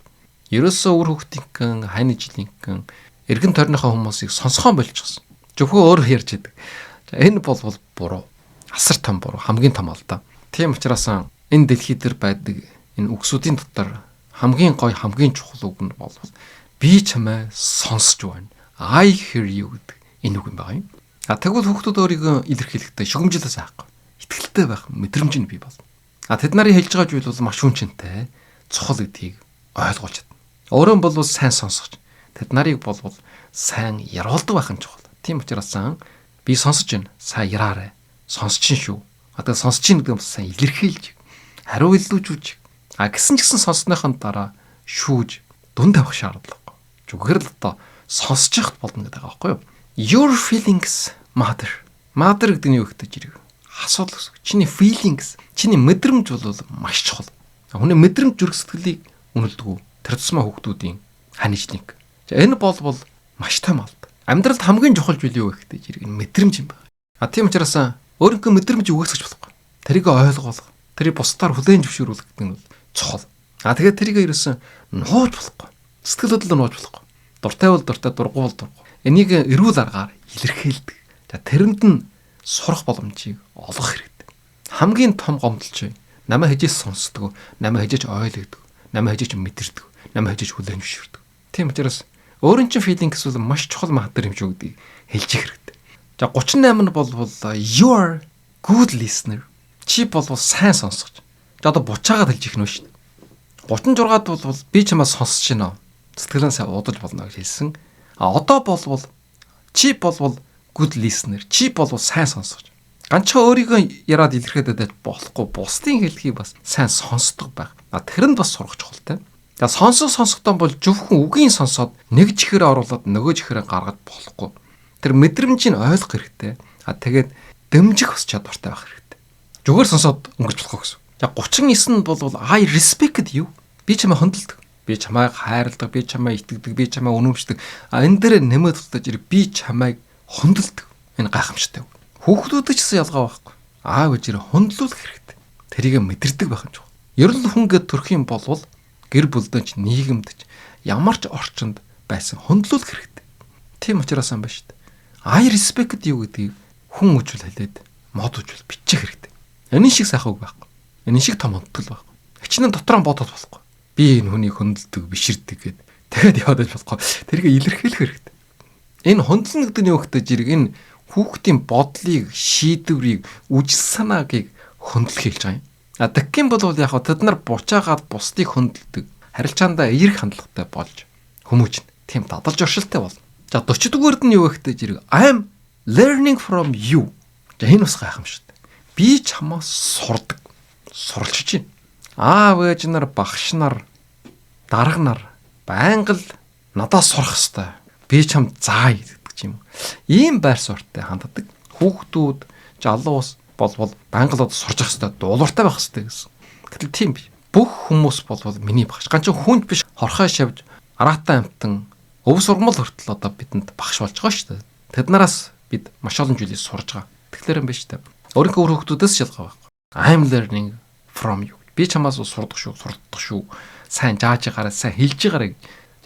Ерөөсөө үр хөвгтийнхэн хайны жилийнхэн эргэн тойрныхоо хүмүүсийг сонсгоон болчихсон. Зөвхөн өөр ярьж идэг. За энэ бол буруу. Асар том буруу, хамгийн том алдаа. Тийм учраас энэ дэлхий дээр байдаг энэ үгсүүдийн дотор хамгийн гоё, хамгийн чухал үг нь бол би чамайг сонсож байна. I hear you гэдэг энэ үг юм байна. Тэгвэл хүүхдүүд өөрийгөө илэрхийлэхдээ шугамжлалаас айхгүй. Итгэлтэй байх мэдрэмж нь бий болно. Тэд нарын хэлж байгаа зүйл бол маш хүнчинтэй, цохол гэдгийг ойлгуулж чадна. Өөрөө бол сайн сонсгож, тэд нарыг бол сайн яруулдаг байх нь чухал. Тийм учраас би сонсож байна. Сайн яраарай. Сонсож шүү. Одоо сонсож чинь гэдэг нь сайн илэрхийлж, хариу илүүжүүлж. Гэсэн ч гэсэн сонссныхын дараа шүүж, дүн тавих шаардлагагүй. Зүгээр л одоо сонсож яхад болно гэдэг байгаа байхгүй юу? Your feelings matter. Matter гэдэг нь юу гэхтэй жирэг? Асуудал гэсэн. Чиний feelings, чиний мэдрэмж бол маш чухал. Хүний мэдрэмж зүрх сэтгэлийг үнэлдэг. Тэр тусмаа хүүхдүүдийн ханижлинг. За энэ бол маш том алба. Амьдралд хамгийн чухал зүйл юу гэхтэй жирэг? Мэдрэмж юм байна. Тийм учраас өөрийнхөө мэдрэмж үгүйсгэж болохгүй. Тэрийг ойлгох, тэрийг бусдаар хүлээн зөвшөөрүүлэх гэдэг нь чухал. Тэгээд тэрийг ерөөсөн нууж болохгүй. Сэтгэл хөдлөлөөр нууж болохгүй. Дуртай бол дуртай, дургуй бол дургуй. Энийг эрүүл аргаар илэрхийлдэг. За тэрэнд нь сурах боломжийг олгох хэрэгтэй. Хамгийн том гомдолч намайг хижээс сонсдог, намайг хижээж ойлгодог, намайг хижээж мэдэрдэг, намайг хижээж хүлээн зөвшөөрдөг. Тийм учраас өөрийн чинь feeling гэсэн маш чухал материал юм шүү гэдгийг хэлж их хэрэгтэй. За 38 нь бол you are good listener. Чи бол сайн сонсогч. За одоо буцаагаад хэлж их нөө шүү дээ. 36-ад бол би чамаа сонсож байна. Сэтгэлэн сайн удаж болно гэж хэлсэн. Одоо бол чи бол good listener. Чи бол сайн сонсогч. Ганцхан өөрийгөө яраад илэрхийлээд болохгүй. Бусдын хэлхийг бас сайн сонсдог байх. Тэр нь бас сурах чухалтай. За сонсохдоо бол зөвхөн үгийн сонсоод нэг чихээр оруулаад нөгөө чихээрээ гаргаж болохгүй. Тэр мэдрэмжийг ойлгох хэрэгтэй. Тэгээд дэмжих бас чадвартай байх хэрэгтэй. Зүгээр сонсоод өнгөрч болохгүй гэсэн. За 39 нь бол I respect you. Би чамайг хөндлөдөг. Би чамайг хайрладаг, би чамайг итгэдэг, би чамайг үнэмшдэг. Энэ дээр нэмээд тултаж ирэх би чамайг хөндлөдөг. Энэ гайхамшигтай. Хүүхдүүдэд ч гэсэн ялгаа байхгүй. Аав ээжээ хөндлүүлэх хэрэгтэй. Тэрийг мэдэрдэг байх юм чухал. Ерөн хүн гэд төрөх юм бол гэр бүлдэж нийгэмд ч ямар ч орчинд байсан хөндлүүлэх хэрэгтэй. Тийм учраас юм байна шүү дээ. I respect you гэдгийг хүн үжил хэлээд мод үжил бичих хэрэгтэй. Энэ шиг сайхан үг байхгүй. Энэ шиг том онцгой байхгүй. Хичнээн дотроо бодоод болохгүй. Би энэ хүнийг хөндлөдөг, биширдэг гэд дахиад яваад болохгүй. Тэрийг илэрхийлэх хэрэгтэй. Энэ хөндлөн гэдэг нь юу гэхтэй жирэг энэ хүүхдийн бодлыг, шийдвэрийг, үжил санаагийг хөндлөх хэлж байгаа юм. Тэгхийн бол яг тэд нар буцаагаад бусдыг хөндлөдөг, харилцаандаа эерэг хандлагатай болж хүмүүжнэ. Тийм дадалж оршилтай болно. За 40 дугаард нь юу гэхтэй жирэг I am learning from you. За энэ бас гайхамшигтай. Би чамаас сурдаг. Суралцж байна. Аав ээж нар, багш нар, дарга нар байнга л надаас сурах ёстой. Би чам заая гэдэг юм. Ийм байр суурьтай ханддаг. Хүүхдүүд, залуус бол байнга л сурж ах ёстой, дуулууртай байх ёстой гэсэн. Гэтэл тийм бий. Бүх хүмүүс бол миний багш. Ганцхан хүнд биш хорхой шавж, араатай амтан, өв сургамал хүртэл одоо бидэнд багш болж байгаа шүү дээ. Тэд нараас бид маш олон зүйлийг сурж байгаа. Тэгэхээр юм байна шүү дээ. Өөрийнхөө өөр хүүхдүүдээс шалгаа байхгүй. I'm learning from you. Би чамаас сурдаг шүү. Сайн зааж гараа, сайн хэлж гараа.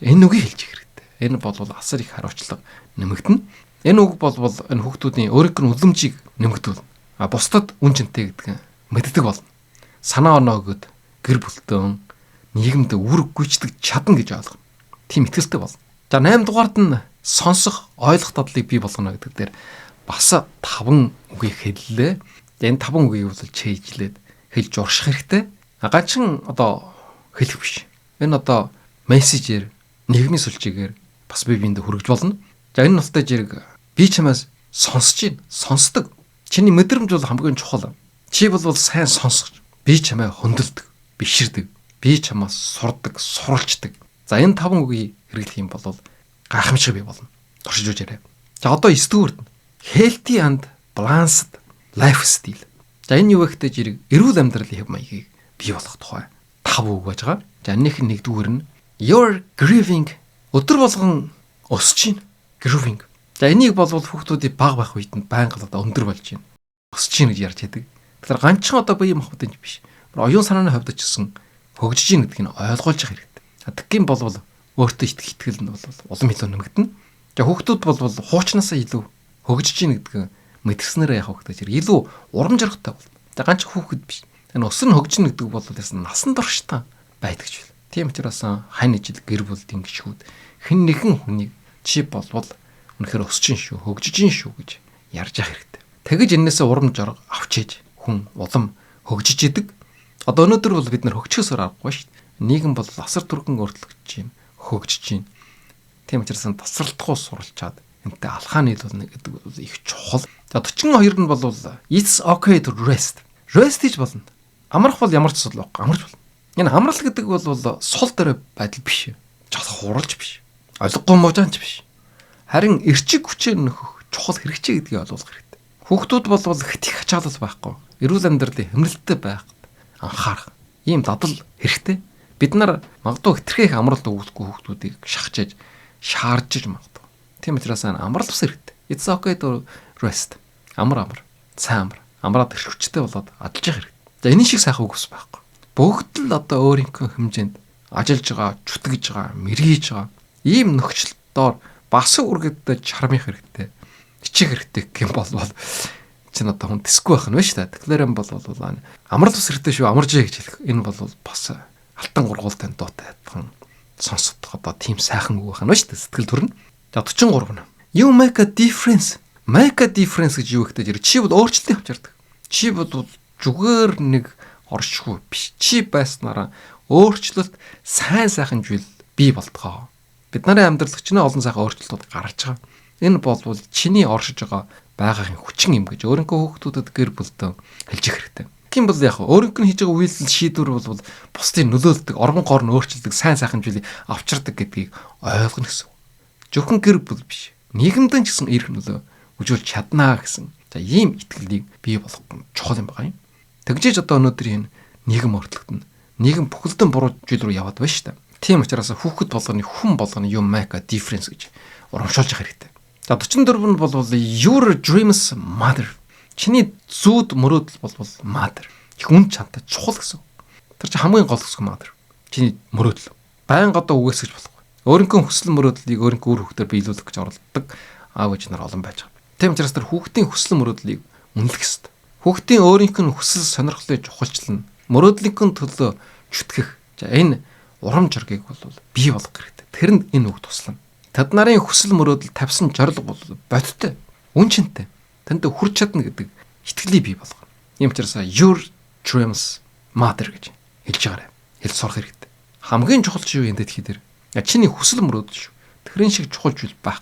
Энэ үгийг хэлж хэрэгтэй. Энэ бол асар их хариуцлага нэмэгдэнэ. Энэ үг бол энэ хүүхдүүдийн өөрийнх нь үлэмжийг нэмэгдүүл. Бусдад үн цэнтэй гэдэг мэддэг болно. санаа оноо өгöd гэр бүлтэн нийгэмд үр гүйцэтгэж чадна гэж ойлгоно. Тийм итгэлтэй болно. За 8 дугаард нь сонсох, ойлгох дадлыг бий болгоно гэдэг дээр бас 5 үгийг хэллээ. Энэ 5 үгийг бол чийжлээд хэлж урших хэрэгтэй. Ганчин одоо хэлэх биш. Энэ одоо мессежээр, нийгмийн сүлжээгээр бас бие биендээ хүргэж болно. За энэ настай зэрэг би чамаас сонсож байна, сонсдог. Чиний мэдрэмж бол хамгийн чухал. Чи бол сайн сонсгож, би чамаа хөндлөдөг, биширдэг. Би чамаас сурдаг, суралцдаг. За энэ 5 үгийг хэрэглэх юм бол гайхамшиг бий болно. Туршиж үзээрэй. За одоо 9 дугаард healthy and balanced lifestyle. За энэ юу вэ гэхтэй зэрэг эрүүл амьдралын хэв маягийг бий болгох тухай 5 үг байж байгаа. За энэних нь 1-р нь your grieving, өдөр болгон өсөж чинь grieving. За энийг бол хүүхдүүдийн бага байх үед нь байнга одоо өндөр болж байна. Өсөж чинь гэж ярьж байдаг. Тэгэхээр ганцхан одоо бие махбодын биш. Оюун санааны хувьд ч гэсэн хөгжиж ийн гэдгийг нь ойлгуулж явах хэрэгтэй. Тэгхийн бол өөртөө итгэл нь бол улам илүү нэмэгдэнэ. За хүүхдүүд бол хуучнаасаа илүү хөгжиж ийн гэдэг мэдэрснээр явах хэрэгтэй зэрэг илүү урам зоригтой бол. За ганцхан хүүхэд биш. Энэ өсөр нь хөгжинэ гэдэг бол ясна насан туршдаа байдаг ч байл. Тийм учраас хань ижил гэр бүлийн гишүүд хэн нэгэн хүнийг чи болвол үнэхээр өсөж ин шүү, хөгжиж ин шүү гэж ярьж явах хэрэгтэй. Тэгэж энээсээ урам зориг авчиж хүн улам хөгжиж идэг. Одоо өнөөдөр бол бид нар хөгжихөөсөр аргагүй шүү дээ. Нийгэм бол асар түргэн өөрчлөгдөж байна, хөгжиж байна. Тийм учраас тасралтгүй суралцаад энтэй алхаа нийлүүлнэ гэдэг бол их чухал. За 42 нь бол it's okay to rest. Rest хийж болно. Амрах бол ямар ч зүйл байхгүй, амарч болно. Энэ амрал гэдэг бол сул дээр байдал биш. Жол хуралж биш. Ойлгохгүй муужаанч биш. Харин эрчиг хүчээр нөхөх чухал хэрэгцээ гэдгийг ойлгох хэрэгтэй. Хүүхдүүд бол их их ачаалал байхгүй. Эрүүл амьдралын хэмнэлттэй байх, анхаарах. Ийм дадал хэрэгтэй. Бид нар магадгүй хэтэрхий их амралт өгөхгүй хүүхдүүдийг шахажж, шааржиж магадгүй. Тийм учраас амрал бас хэрэгтэй. It's okay to rest. Амар. Сайн амар. Амраад хэрвчтэй болоод адалж явах хэрэгтэй. За энэ шиг сайхан үг ус байхгүй. Бүгд л одоо өөрийнхөө хэмжээнд ажиллаж байгаа, чүтгэж байгаа, мэргийж байгаа. Ийм нөхцөл доор бас үргэдтэй чармих хэрэгтэй. Ичих хэрэгтэй гэм бол чинь одоо хүн тэсгүй байх нь вэ шүү дээ. Тэгэхээр юм бол амрал ус хэрэгтэй шүү, амаржээ гэж хэлэх. Энэ бол бас алтан гургуултай дуутай адилхан сонсох одоо тийм сайхан үг байх нь шүү дээ. Сэтгэл төрнө. За 43 нь. You make a difference. Make a difference гэж юу гэхтэй зэрэг чи бол өөрчлөлт авчирдаг. Чи бол зүгээр нэг оршихуй биш. Чи байснараа өөрчлөлт сайхан зүйл бий болтгоо. Бид нарын амьдралд ч нэ олон сайхан өөрчлөлтүүд гарч байгаа. Энэ бол чиний оршиж байгаа байгаагийн хүчин юм гэж өөрийнхөө хүүхдүүдэд гэр бүлдээ хэлж хэрэгтэй. Тийм бол яг өөрийнх нь хийж байгаа үйлдэл шийдвэр бол бусдыг нөлөөлдөг, орон гоор нь өөрчилдөг, сайхан зүйлийг авчирдаг гэдгийг ойлгоно гэсэн. Зөвхөн гэр бүл биш. Нийгэмдэн ч гэсэн эрх нөлөө үзүүлж чаднаа гэсэн. За ийм итгэлийг бий болгох нь чухал юм байна. Тэгжээж одоо өнөөдрийн нийгэм өөрчлөгдөн. Нийгэм бүхэлдэн буруу зүйл рүү яваад байна шүү дээ. Тийм учраас хүүхэд болгоны хүн болгоны you make a difference гэж урамшуулж явах хэрэгтэй. За 44 нь бол your dreams matter. Чиний зүүд мөрөөдөл бол matter. Их үн чантай чухал гэсэн. Тэр чинь хамгийн гол хэсэг matter. Чиний мөрөөдөл. Байнга одоо үгээсгэж болохгүй. Өөрийнхөө хүсэл мөрөөдлийг өөрийнхөө үр хөвгтөр биелүүлэх гэж оролддог аав ээж нар олон байж байгаа. Тийм учраас тэр хүүхдийн хүсэл мөрөөдлийг үнэлэх ёстой. Хүүхдийн өөрийнх нь хүсэл сонирхлыг чухалчлан мөрөөдлийнхөө төлөө чүтгэх. За энэ урам зориг бол бий болгох хэрэгтэй. Тэр нь энэ үг туслана. Тэд нарын хүсэл мөрөөдөл тавьсан зорилго бол бодиттой, үн чинтэй. Тэнд хүрч чадна гэдэг итгэлийг бий болгоно. Ийм учраас your dreams matter гэж хэлж байгаарай. Хэлж сурах хэрэгтэй. Хамгийн чухал зүйл энэ дэлхий дээр чиний хүсэл мөрөөдөл шүү. Тэрэн шиг чухал зүйл байх.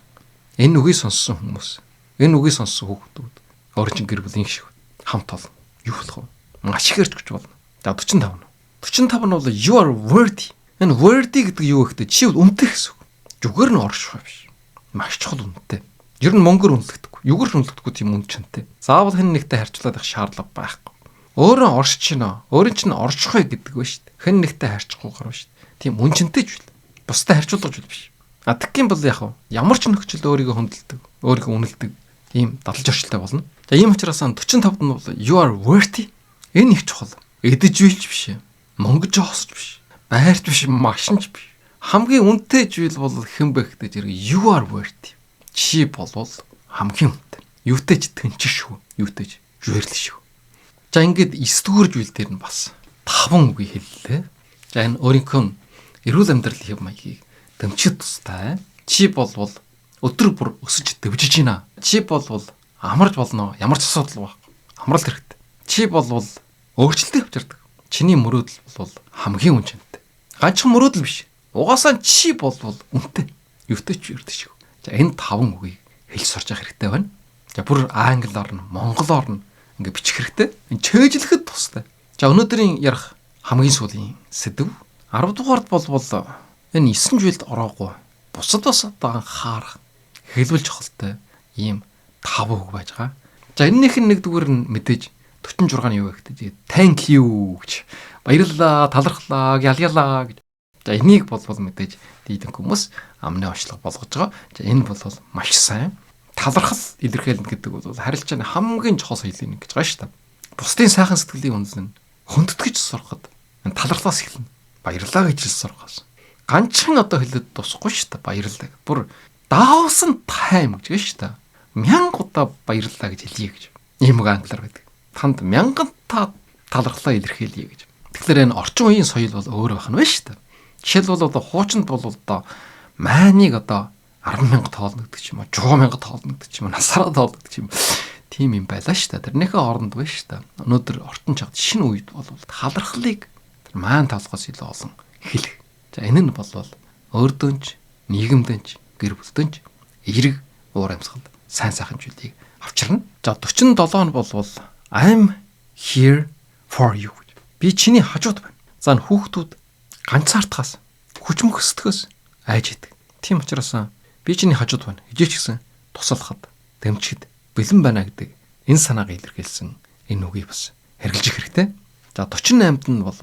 Энэ үгийг сонссон хүмүүс, энэ үгийг сонссон хүүхдүүд өөрийн гэр бүлийн шиг хамт олон юу болох вэ? Маш их хэрч болно. За 45 нь. 45 нь бол you are worthy. Энэ worthy гэдэг юу гэхтэй чи бол үнэтэй гэсэн үг. Зүгээр нь орших биш. Маш чухал үнэтэй. Ер нь мөнгөөр үнэлэгдэхгүй. Югээр үнэлэгдэхгүй тийм үн чантай. Заавал хэн нэгтэй харьцуулаад их шаардлага байхгүй. Өөрөө оршиж чинь, өөрийн чинь оршихой гэдэг вэ шүү дээ. Хэн нэгтэй харьцахгүй гарна шүү дээ. Тийм үн чантай зүйл. Бусдад харьцуулах зүйл биш. Тэгхийн бол ямар ч нөхцөл өөрийгөө хөндлөдөг, өөрийгөө үнэлдэг ийм дадал зорчилтой болно. За ийм учраас 45-д нь бол you are worthy. Энэ их чухал. Эдэж билж биш. Мөнгө жоосч биш. Байрч биш, машинч биш. Хамгийн үнэтэй зүйл бол хэн бэ гэдэг зэрэг you are worthy. Чи болвол хамгийн үнэтэй. Юутэй ч тэнцэж шүү. Юутэй ч жирлэн шүү. За ингээд 9 дугаар зүйл дээр нь бас 5 үгийг хэллээ. За энэ өөрийнхөө эрүүл амьдралын хэв маягийг дэмжих тустай. Чи болвол өдөр бүр өсөж дэвжиж гинэ. Чи болвол амарч болно. Ямар ч асуудал байхгүй. Амралт хэрэгтэй. Чи болвол өөрчлөлт авчирдаг. Чиний мөрөөдөл бол хамгийн үнэтэй. Ганцхан мөрөөдөл биш. Угаасаа чи болвол үнэтэй. Юутай ч юрдэж. За энэ 5 үгийг хэлж сурч явах хэрэгтэй байна. За бүр англиар нь, монголоор нь ингээ бичих хэрэгтэй. Энэ чэйжлэхэд тустай. За өнөөдрийн ярих хамгийн сүүлийн сэдв 10 дугаард болвол энэ 9 жилд ороогүй бусад бас одоо анхаарах хэлбэл чухалтай ийм 5 үг байж байгаа. За энэнийх нь нэгдүгээр нь мэдээж 46-ны юу гэхтэй thank you гэж баярлалаа, талархлаа, ялялаа гэж. За энийг болвол мэдээж дийдэн хүмүүс амны онцлог болгож байгаа. За энэ бол маш сайн. Талархал илэрхийлнэ гэдэг бол харилцааны хамгийн чухал соёлын нэг гэж байгаа шүү дээ. Бусдын сайхан сэтгэлийн үнэлэн хүндэтгэж сурахад энэ талархлаас эхэлнэ. Баярлалаа гэж сурахаас. Ганцхан одоо хэлээд дуусахгүй шүү дээ. Баярлалаа. Бүр thousand time гэж шүү дээ. 1000 удаа баярлалаа гэж хэлье гэж. Ийм үг англиар байдаг. Танд 1000 та талархлаа илэрхийлье гэж. Тэгэхээр энэ орчин үеийн соёл бол өөр байх нь байна шүү дээ. Жишээлбэл одоо хуучинд бол одоо майныг одоо 10,000 тоолно гэдэг ч юм уу, 100,000 тоолно гэдэг ч юм уу, насаараа тоолно гэдэг ч юм. Тийм юм байлаа шүү дээ. Тэрнийхээ оронд байна шүү дээ. Өнөөдөр орчин чагт шинэ үед бол талархлыг тэр маань талхаас илүү олон хэлэх. За энэ нь бол өөрдөнч, нийгэмдэнч, гэр бүлдэнч эерэг уур амьсгалд сайн сайхан зүйлийг авчирна. За 47 нь бол I'm here for you. Би чиний хажууд байна. За хүүхдүүд ганцаардхаас хүч мөхсдгөөс айж идэг. Тийм учраас би чиний хажууд байна. Хижээч гэсэн туслахад, дэмжихэд бэлэн байна гэдэг энэ санааг илэрхийлсэн энэ үгийг бас хэрэгжилж хэрэгтэй. За 48-д нь бол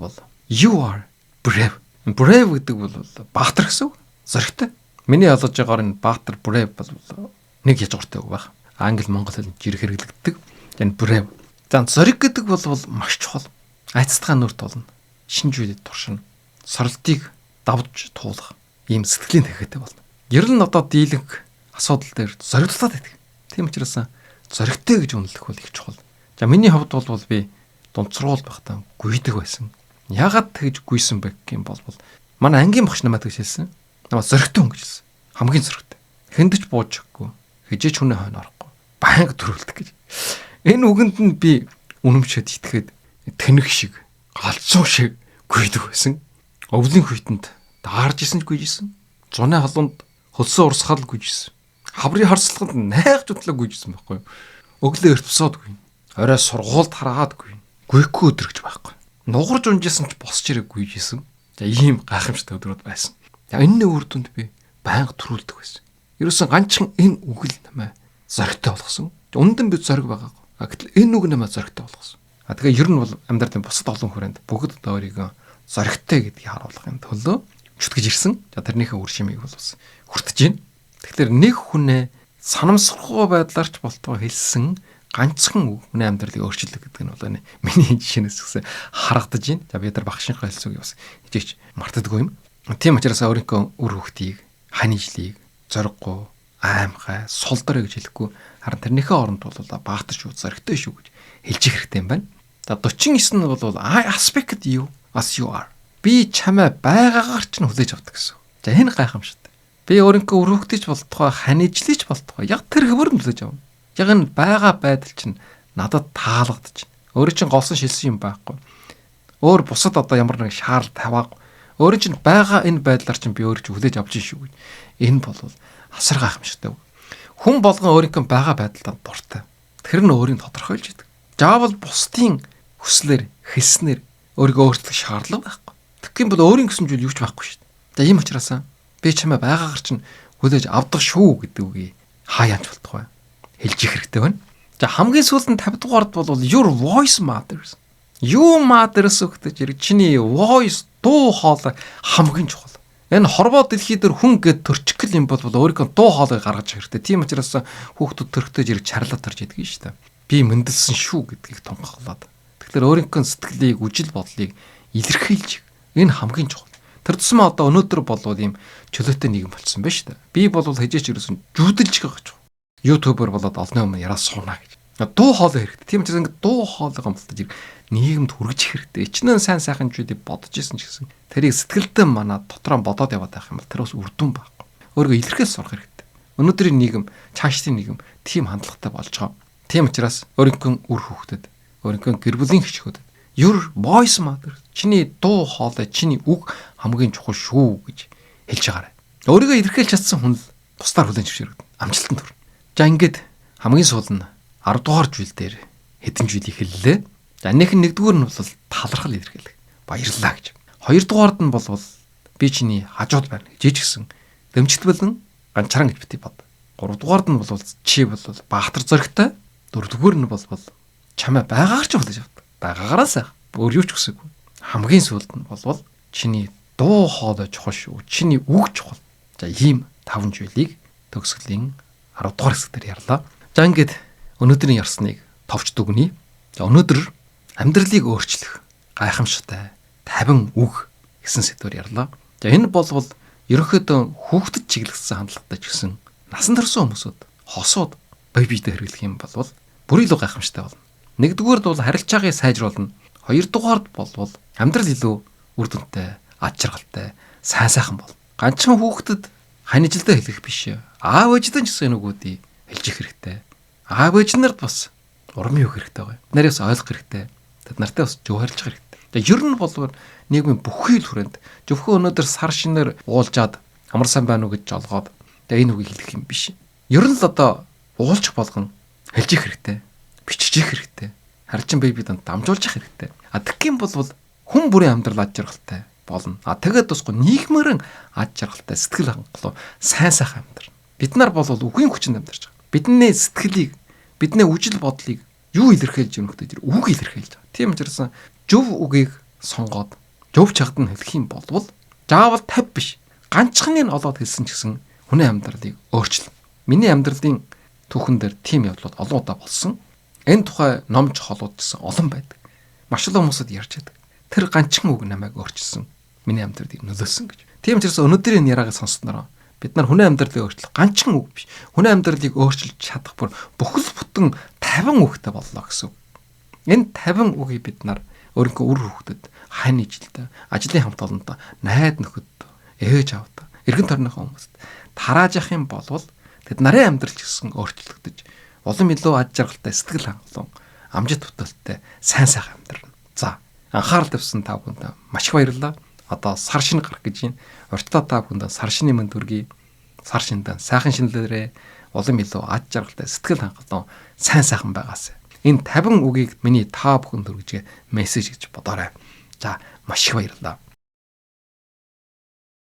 you are brave. Brave гэдэг бол баатар гэсэн үг. Зоригтой. Миний ялгаж байгаагаар энэ баатар brave бол нэг язгууртай үг байх. Англи монгол хэлээр жирэх хэрэглэгддэг. Энэ brave. За зориг гэдэг бол маш чухал. Айцтгай нүрт болно. Шинж үедэд туршина. Сорилтыг давж туулах ийм сэтгэлийн täхэтэй болно. Ер нь одоо дийлэнх асуудал дээр зоригтлаад байдаг. Тийм учраас зоригтой гэж үнэлэх бол их чухал. За миний хувьд бол би дунд сургууль байхдаа гүйдэг байсан. Яагаад тэгж гүйсэн бэ гэм бол манай ангийн багш намайг тэгж хэлсэн. Намайг зоригтой хүн гэж хэлсэн. Хамгийн зоригтой. Хэндэж буужгүй, хижээч хүнээ хойно орохгүй. Баянг төрүүлдэг гэж. Энэ үгэнд нь би үнэмшээд итгэхэд тэнэг шиг, галзуу шиг гүйдэг байсан. Өвлийн хүйтэнд даарж исэн ч гүйжсэн. Зуны халуунд хөлсөө урсгал гүйжсэн. Хаврын харсалганд найх жутлаг гүйжсэн байхгүй юу? Өглөө эртвсоод гүйн. Орой сургуульд хараад гүйн. Гүйхгүй өдрөгч байхгүй. Нугарж унжсэн ч босч ирэг гүйжсэн. За ийм гайхамшигтай өдрүүд байсан. За энэний үр дүнд би байнга төрүүлдэг байсан. Ерөөсөн ганцхан энэ үг л намайг зоригтой болгосон. Үнэндээ би зориг байгаагүй. Гэтэл энэ үг намайг зоригтой болгосон. Тэгээ ер нь бол амьдралын бусад олон хүрээнд бүгд одоо өөрийгөө зоригтой гэдгийг харуулахын төлөө чүтгэж ирсэн. За тэрнийхээ үр шимийг бол бас хүртэж байна. Тэгэхээр нэг хүнээ санамсаргүй байдлаар ч болтгоо хэлсэн ганцхан хүний амьдралыг өөрчилдөг гэдэг нь бол миний жишээнээс гэсэн харагдаж байна. За бид нар багшийнхаа хэлсүүгийг бас хичээж мартадаггүй юм. Тийм учраас өөрийнхөө үр хөвгтийг, ханижлыг зориггүй, аимхай, сулдар гэж хэлэхгүй харин тэрнийхээ оронд бол баатар шүү, зоригтой шүү гэж хэлж их хэрэгтэй юм байна. За 49 нь бол I expect you as you are. Би чамайг байгаагаар ч хүлээж авдаг гэсэн. За энэ гайхамшигтай. Би өөрийнхөө үр хөвгтийч болтугай, ханижлийч болтугай яг тэр хөвөр нь хүлээж авна. Яг энэ байгаа байдал чинь надад таалагдчих. Өөрөө чинь голсон шилсэн юм байхгүй. Өөр бусад одоо ямар нэг шаарл таваагүй. Өөрөө чинь байгаа энэ байдлаар чинь би өөрөө чинь хүлээж авч шүү гэж. Энэ бол асар гайхамшигтай. Хүн болгон өөрийнхөө байгаа байдалд дуртай. Тэр нь өөрийг тодорхойлж идэг. Заавал бусдын хүслээр, хэлснээр өөрийгөө өөрчлөх шаардлага байхгүй. Тэгэх юм бол өөрийн гэсэн зүйл юу ч байхгүй шүү дээ. За ийм учраас би чамайг байгаагаар чинь хүлээж авдаг шүү гэдэг үгийг хаяач болтох бай. Хэлж их хэрэгтэй байна. За хамгийн сүүлд нь 50 дугаард бол your voice matters. You matters гэдэг чинь чиний voice дуу хоолой хамгийн чухал. Энэ хорвоо дэлхий дээр хүн гэд төрчихгөл юм бол өөрийнхөө дуу хоолойг гаргаж хэрэгтэй. Тийм учраас хүүхдүүд төрхтэй зэрэг чарлаа тарж идэг шүү дээ. Би мэндэлсэн шүү гэдгийг тунхаглаад. Тэгэхээр өөрийнхөө сэтгэлийг, үжил бодлыг илэрхийлж энэ хамгийн чухал. Тэр тусмаа одоо өнөөдөр бол ийм чөлөөтэй нийгэм болчихсон байна шүү дээ. Би бол хижээч ерөөсөн жүдэлж байгаа ч. Ютубер болоод олны өмнө яраа сууна гэж. Дуу хоолой хэрэгтэй. Тийм учраас ингээд дуу хоолойгоо амталтаж нийгэмд хүргэж хэрэгтэй. Ичнэн сайн сайхан зүйлийг бодож исэн ч гэсэн тэрийг сэтгэлдээ манай дотроо бодоод яваад байх юм бол тэр бас үрдүн байхгүй. Өөрийгөө илэрхийлж сурах хэрэгтэй. Өнөөдрийн нийгэм, цаашдын нийгэм тийм хандлагатай болж байгаа. Тийм учраас өөрийнхөө үр хүүхдэд, өөрийнхөө гэр бүлийн хичгүүдэд your voice matter. Чиний дуу хоолой, чиний үг хамгийн чухал шүү гэж хэлж байгаарай. Өөрийгөө илэрхийлж чадсан хүн л бусдаар хүлээн зөвшөөрөгдөн. Амжилтанд хүрнэ. За ингээд хамгийн сул нь 10 дугаар жилд дээр хэдэн жилийг хэллээ. За энэх нь нэгдүгээр нь бол талархал илэрхийлэх. Баярлалаа гэж. Хоёрдугаард нь бол би чиний хажууд байна гэж гисэн дэмжтгэлэн ганчааран гэж бити бод. Гуравдугаард нь бол чи бол баатар зоригтой. Дөрөвдүгээр нь бол чамаа байгаагаар ч болож авдаг. Байгаагаараа сайх. Өөр юу ч хүсэхгүй. Хамгийн сүүлд нь бол чиний дуу хоолой чухал шүү. Чиний үг чухал. За ийм 5 зүйлийг төгсгөлийн 10 дугаар хэсгээр ярьлаа. За ингээд өнөөдрийн ярсныг товч дүгнэе. За өнөөдөр амьдралыг өөрчлөх гайхамшигтай 50 үг гэсэн сэдвээр ярьлаа. За энэ бол ерөнхийдөө хүүхдэд чиглэсэн хандлагатай ч гэсэн насан турш хүмүүсүүд хосууд бие биедээ хэрэглэх юм бол бүрий л гайхамшигтай болно. Нэгдүгээрд бол харилцаагаа сайжруулна. Хоёрдугаард бол амьдрал илүү үр дүнтэй, ад жаргалтай, сайн сайхан бол. Ганцхан хүүхдэд ханижилдаа хэлэх биш. Аав ээждэн ч гэсэн нүгүүдийг хэлж их хэрэгтэй. Аав ээж нарт бас урмын өгөх хэрэгтэй байгаа. Нарийнс ойлгох хэрэгтэй. Тэд нартай бас жуулж хэрэгтэй. Тэгээ ер нь бол нийгмийн бүхий л хүрээнд зөвхөн өнөөдөр сар шинээр уулжаад амар сайн байна уу гэж жолгоод тэгээ энэ үгийг хэлэх юм биш. Ер нь л одоо уулчих болгон хэлж их хэрэгтэй. Бичиж их хэрэгтэй. Харчин бэби данд дамжуулж их хэрэгтэй. Тэгхийн бол хүн бүрийн амьдрал ад жаргалтай болно. Тэгээд тусгүй нийгмээрэн ад жаргалтай сэтгэл хангалуун сайн сайхан амьдрал. Бид нар бол үгийн хүчинд амьдарч байгаа. Бидний сэтгэлийг, бидний үжил бодлыг юу илэрхийлж өгөхтэй тэр үг илэрхийлж байгаа. Тийм учраас зөв үгийг сонгоод зөв чагад нь хэлэх юм бол заавал 50 биш. Ганцхныг нь олоод хэлсэн ч гэсэн хүний амьдралыг өөрчилнө. Миний амьдралын түүхэн дээр тийм явдлууд олон удаа болсон. Энэ тухай номч холууд гэсэн олон байдаг. Маш олон хүмүүсд ярьж байдаг. Тэр ганцхан үг намайг өөрчилсөн. Миний амьдралыг нөлөөлсөн гэж. Тийм учраас өнөөдрийн яриагаа сонссноор бид нар хүний амьдралыг өөрчлөх ганцхан үг биш. Хүний амьдралыг өөрчилж чадах бүхэл бүтэн 50 үгтэй боллоо гэсэн. Энэ 50 үгийг бид нар өөрийнхөө үр хүүхдэд, хань ижилдээ, ажлын хамт олонтой, найд нөхөд, ээж аавд, эргэн тойрныхоо хүмүүст тарааж явах юм бол тэд нарын амьдрал ч гэсэн өөрчлөгдөж улам илүү ад жаргалтай, сэтгэл хангалуун, амжит бүтээлтэй, сайн сайхан амьдрна. За, анхаарал тавьсан та бүхэнд маш их баярлалаа. Одоо сар шинэ гарах гэж байна. Уртаа та бүхэнд сар шинэ мэнд хүргэе. Сар шинэдээ сайхан шинэлэрээ улам илүү ад жаргалтай, сэтгэл хангалуун, сайн сайхан байгаасай. Энэ 50 үгийг миний та бүхэнд хүргэж мессеж гэж бодоорой. За, маш их баярлалаа.